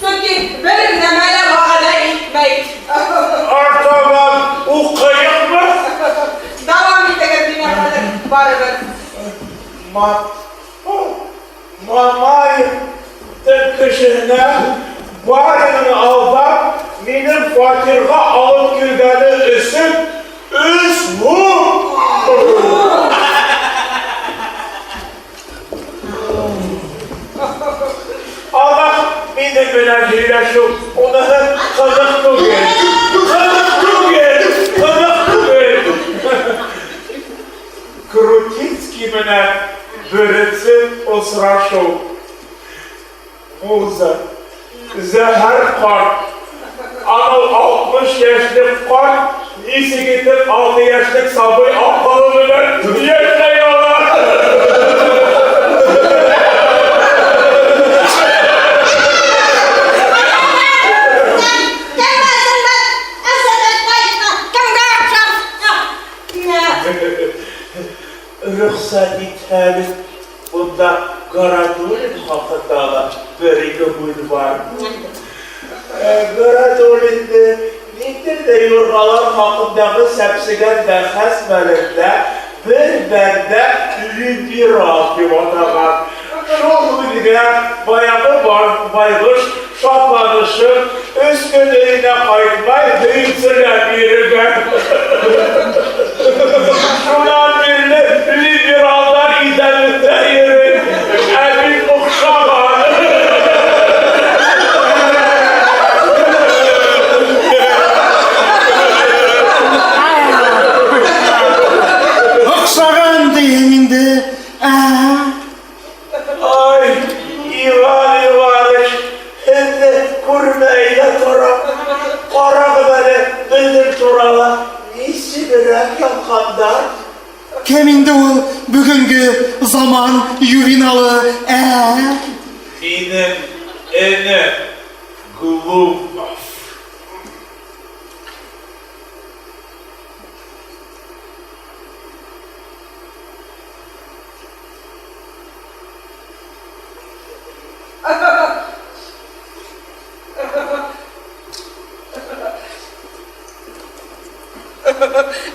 Çünkü benim demele vakada itmeyin. Artadan o kayık mı? Devam edin kadar barıdır. Mamay tıkışına varını aldan benim fakirga alıp girgeni isim bu. Allah benim önemliyle şu onu kızık tugel. Kızık tugel. Kızık tugel. Krutitski mene birisi osraşov. Muza. Zehir kart. Anıl 60 yaşlık kart. İsi gidip 6 yaşlık sabıy akıllı bilen yaşayorlar. Ruhsat ithali bunda Garadolin hakkında bir kabul var. Garadolinde nedir de yorgalar hakkındaki sepsigen bahs bölümde bir bende bir rahatı otağa. Şu bilgiler bayağı bayılış, şaplanışı, üstüne kayıtmayı değilsine birigen. Şundan birli liberallar idarede yeri, elbin okşaman. Okşagan deyiminde. Ay, İvan İvanış, şimdi kurmeyle torap, kara böyle bildir torala, neyse bir yakanda. Keminde o bugünkü zaman yuvinalı. Benim ene Glumov.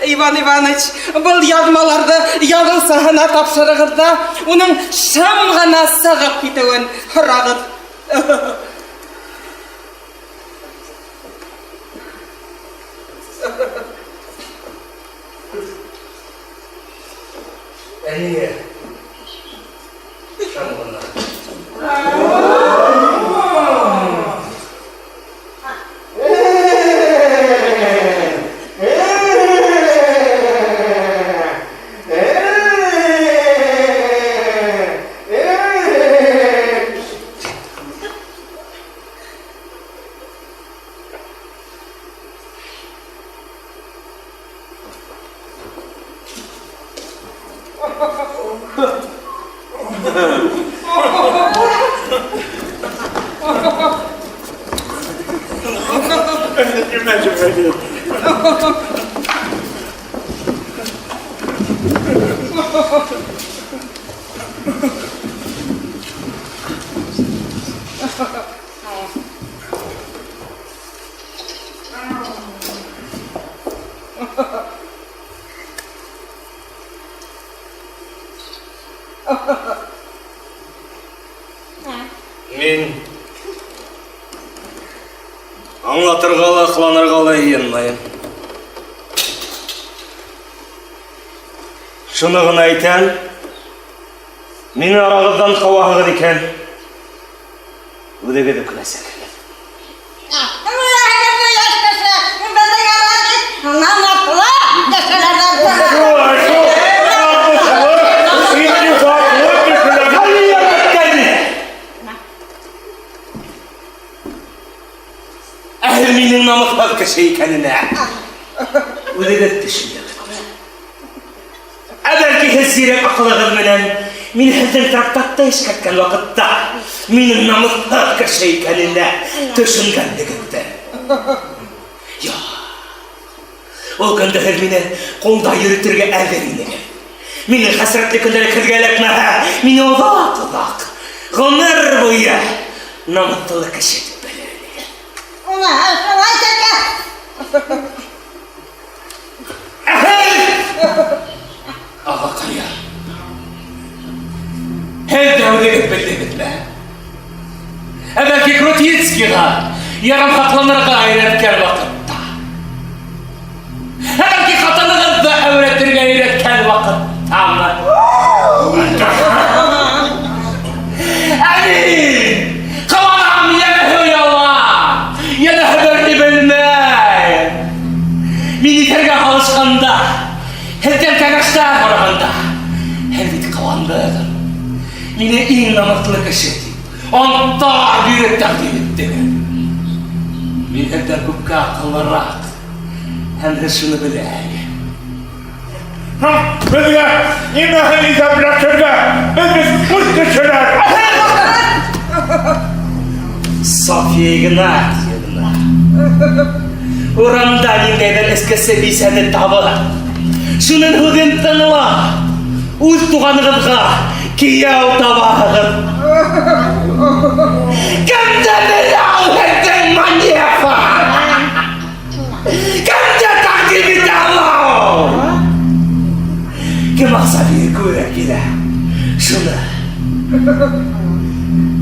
Иван Иваныч, бұл язмаларды яғыл сағына тапшырығызда, оның шам ғана сағып кетуін рағыз. Әне, шамғына. Мен аңлатырғалы, қыланырғалы енмайын. Шынығын айтан, мен арағыздан қауағығын екен, өдегеді күнәсек. Менің намықпақ кіші екеніне өдегет түсіндірді. Әбәлки хеззирек ақылығыз менен мен хіздің трактатта ешкеткен вақытта менің намықпақ кіші екеніне түсінгендігімді. Я, ол күнді хіз мені қолда үйретірге әлдерінеге. Менің қасіретті күндері кіргелек мәхә, мені ұзақ, ғұмыр бойы намықтылы кіші етіп бәлерінеге. Ağa kaya. Her devlet belli be. Evvelki Krotitski'ga yarım haklanırga ayretken vakitte. Evvelki katanıgızda öğretirge ayretken vakitte ama. Ani! Kavanam yeme hıyala! Ya da haberini bilmey! Militerge alışkanda, hezden tegaçlar varağında, helveti kavandım. Mine en namıklı kışıdı. Ondan bir takdim etti. Min hezden kubka akıllırak, hem de şunu bileyim. Bizga nimani gaplashirga biz mustaqillar. Safiyegina diyegina. Uramda ningaydan eskisi bisani tabı. Şunun hudin tanıla. Uz tuğanıgızga kiyav tabağın. Kimde bilav ettin manyefa? Kimde takdimi dalav? Kim aksafiye kuyrak gide? Şunu.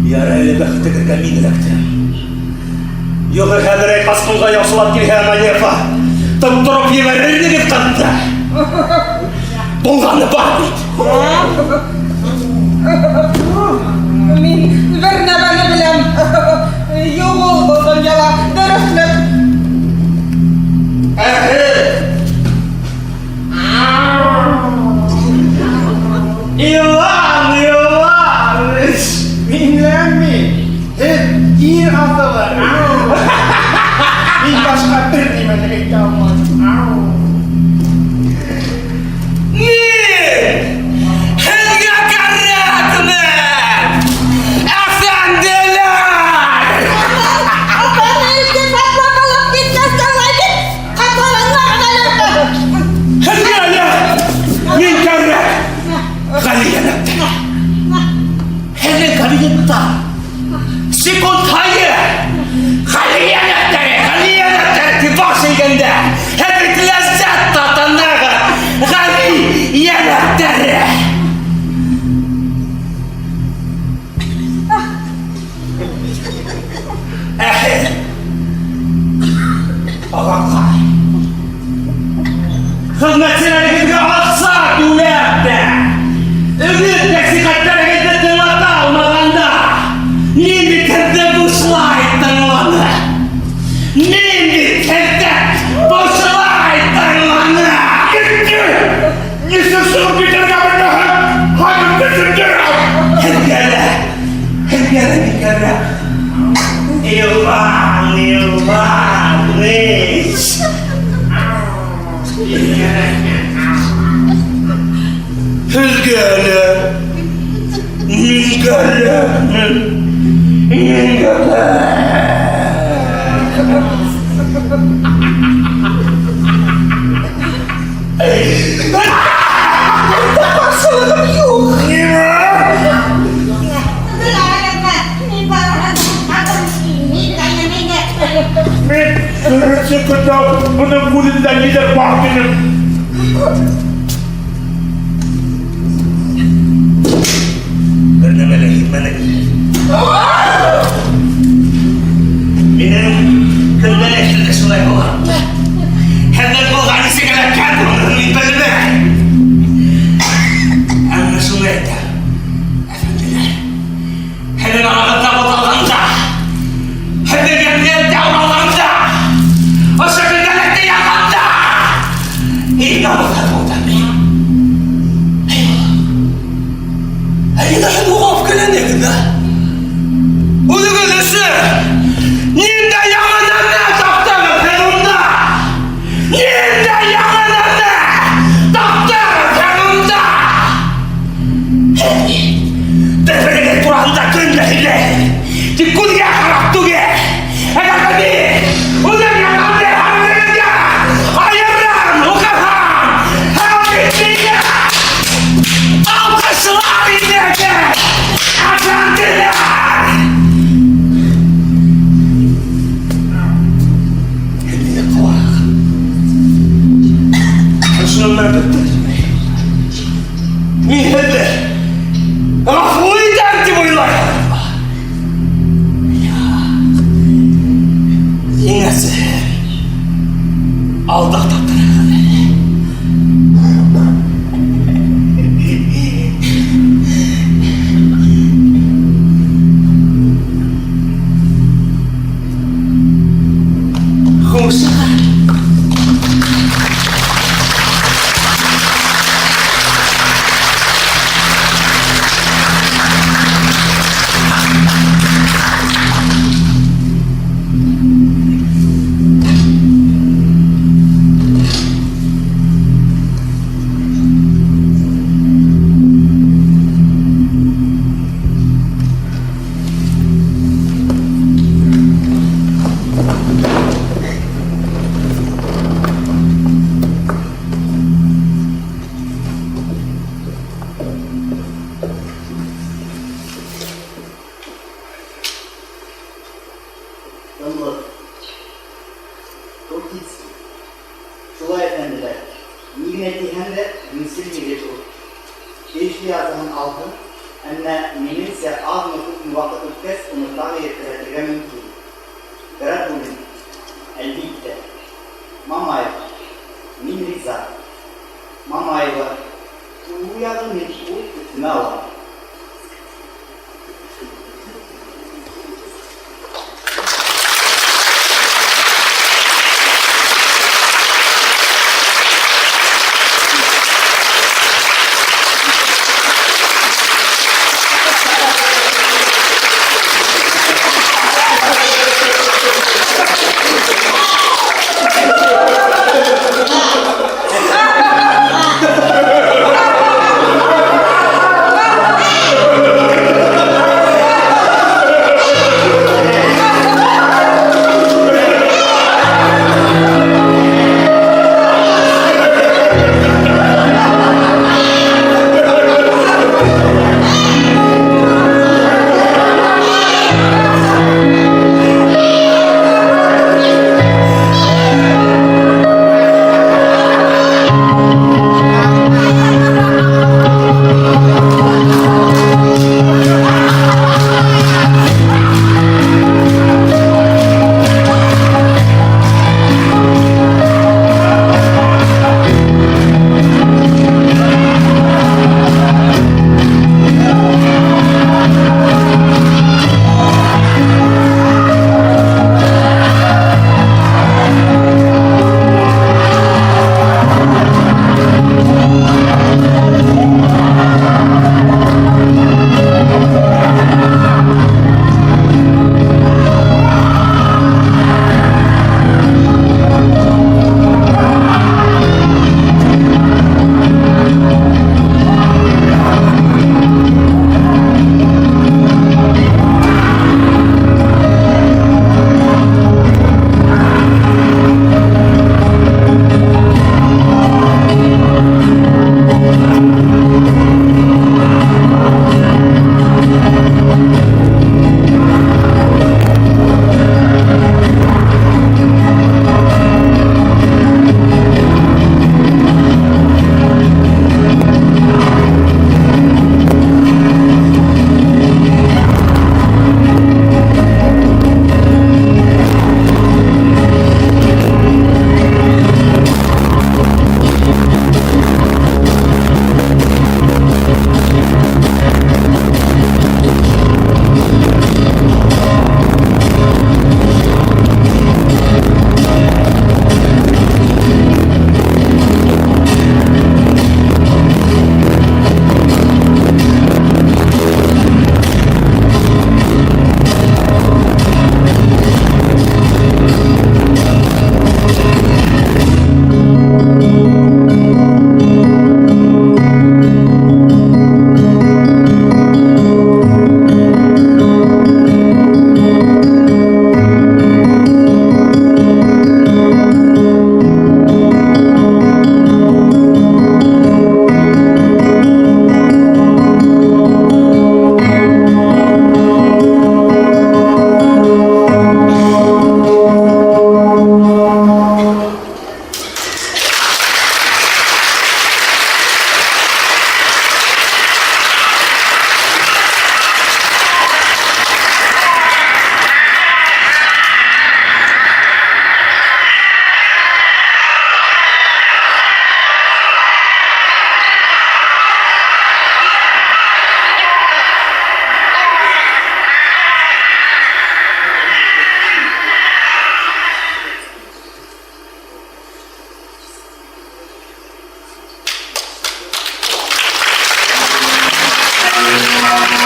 Yaraylı baktıkırga minilektim. Yoğur hədirey qasqınğa yaxşılap girhə manyefa. Tutturup yemerini bir qatdı. Bolğanı var beydi. Min bir nəbəni biləm. Yox olmadan yala, dərəsləb. İvanıç! Minlenmi? Hep iyi haftalar. Bir başka bir nimene eklamaz. Helga Karatme! Efendiler! Helga! Min Karat! Galiyanette! Hele Galiyanette! Sekundayı! Galiyanette! Tibaşıygında! Hep lezzet! Ağa. Hizmetçilerinize aksa dünyada. Ümit nasihatleri getirdin hata almaganda. Nini terde boşlayttın onu. Nini terde boşlayttın onu. Niçin sığıp giderken beni hayır düşündürüm? Hep gele bir kere. Yılvan, hiç. Hızgele. Karşılığım yok. Ben sıkıntı bunun kulünden gider baktım. Ördemele gitmene benim günden eşilde şulay olan. Hem de bu ganisi kadar kendi onun belime. Ama şunu etti. Efendiler. Hele bana da botalganca. Hele gemler davranganca. O şekilde yakanda. İnanmadan oradan beyim. Eyvah. Ayda bu afkele ne kadar? Ulu gözüsü. Ninde yanından ne taktın efendimde? Ninde yanından ne taktın efendimde? Hey, tefede duranda günleriyle. Dikkud ya karaktu ge. Eğer kadi, ulan yakan de hamlede. Hayırdan, o kafam. Hem bittiğe. Alkışlar indirdi. Efendiler. Kendine kulak. Şunlar bitti. Mihede. Rafuli derdi boylar. Yinesi. Aldattattın beni. Kuşlar. Yalnız çok gitsin. Şulay efendiler, nimeti hem de misil gibi çok. Beşli yazının altın, enne minilse az nüfus muvakıtı test onu dahi ettiretirge mümkün. Berat bunun, elbette, mamay, min riza, mamay var, bu yazın mektubu üstüne var.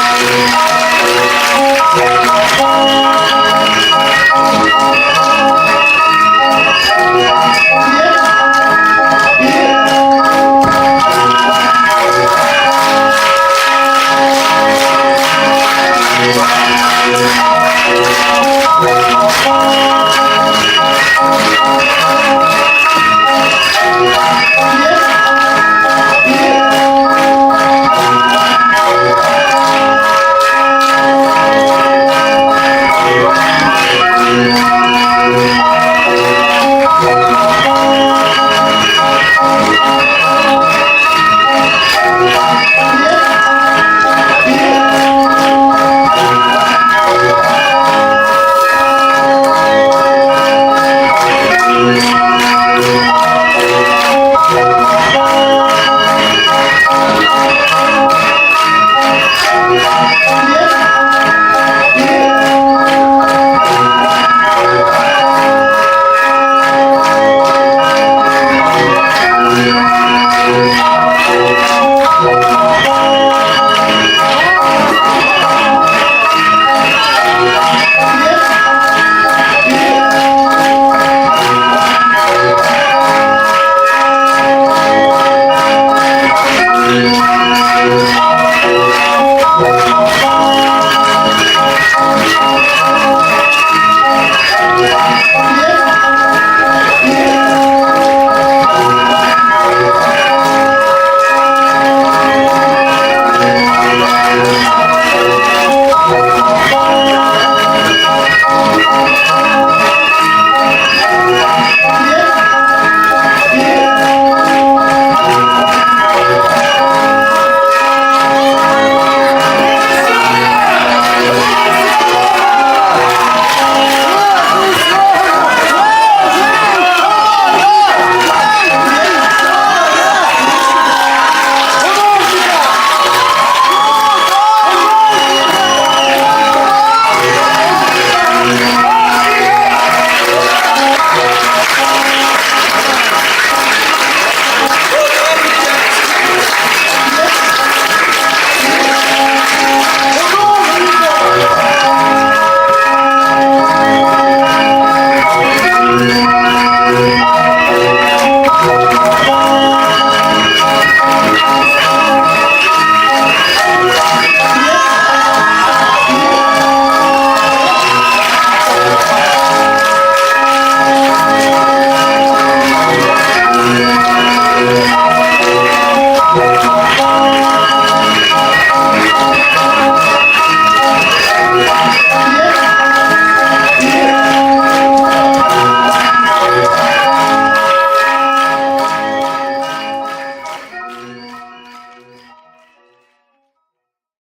Aa!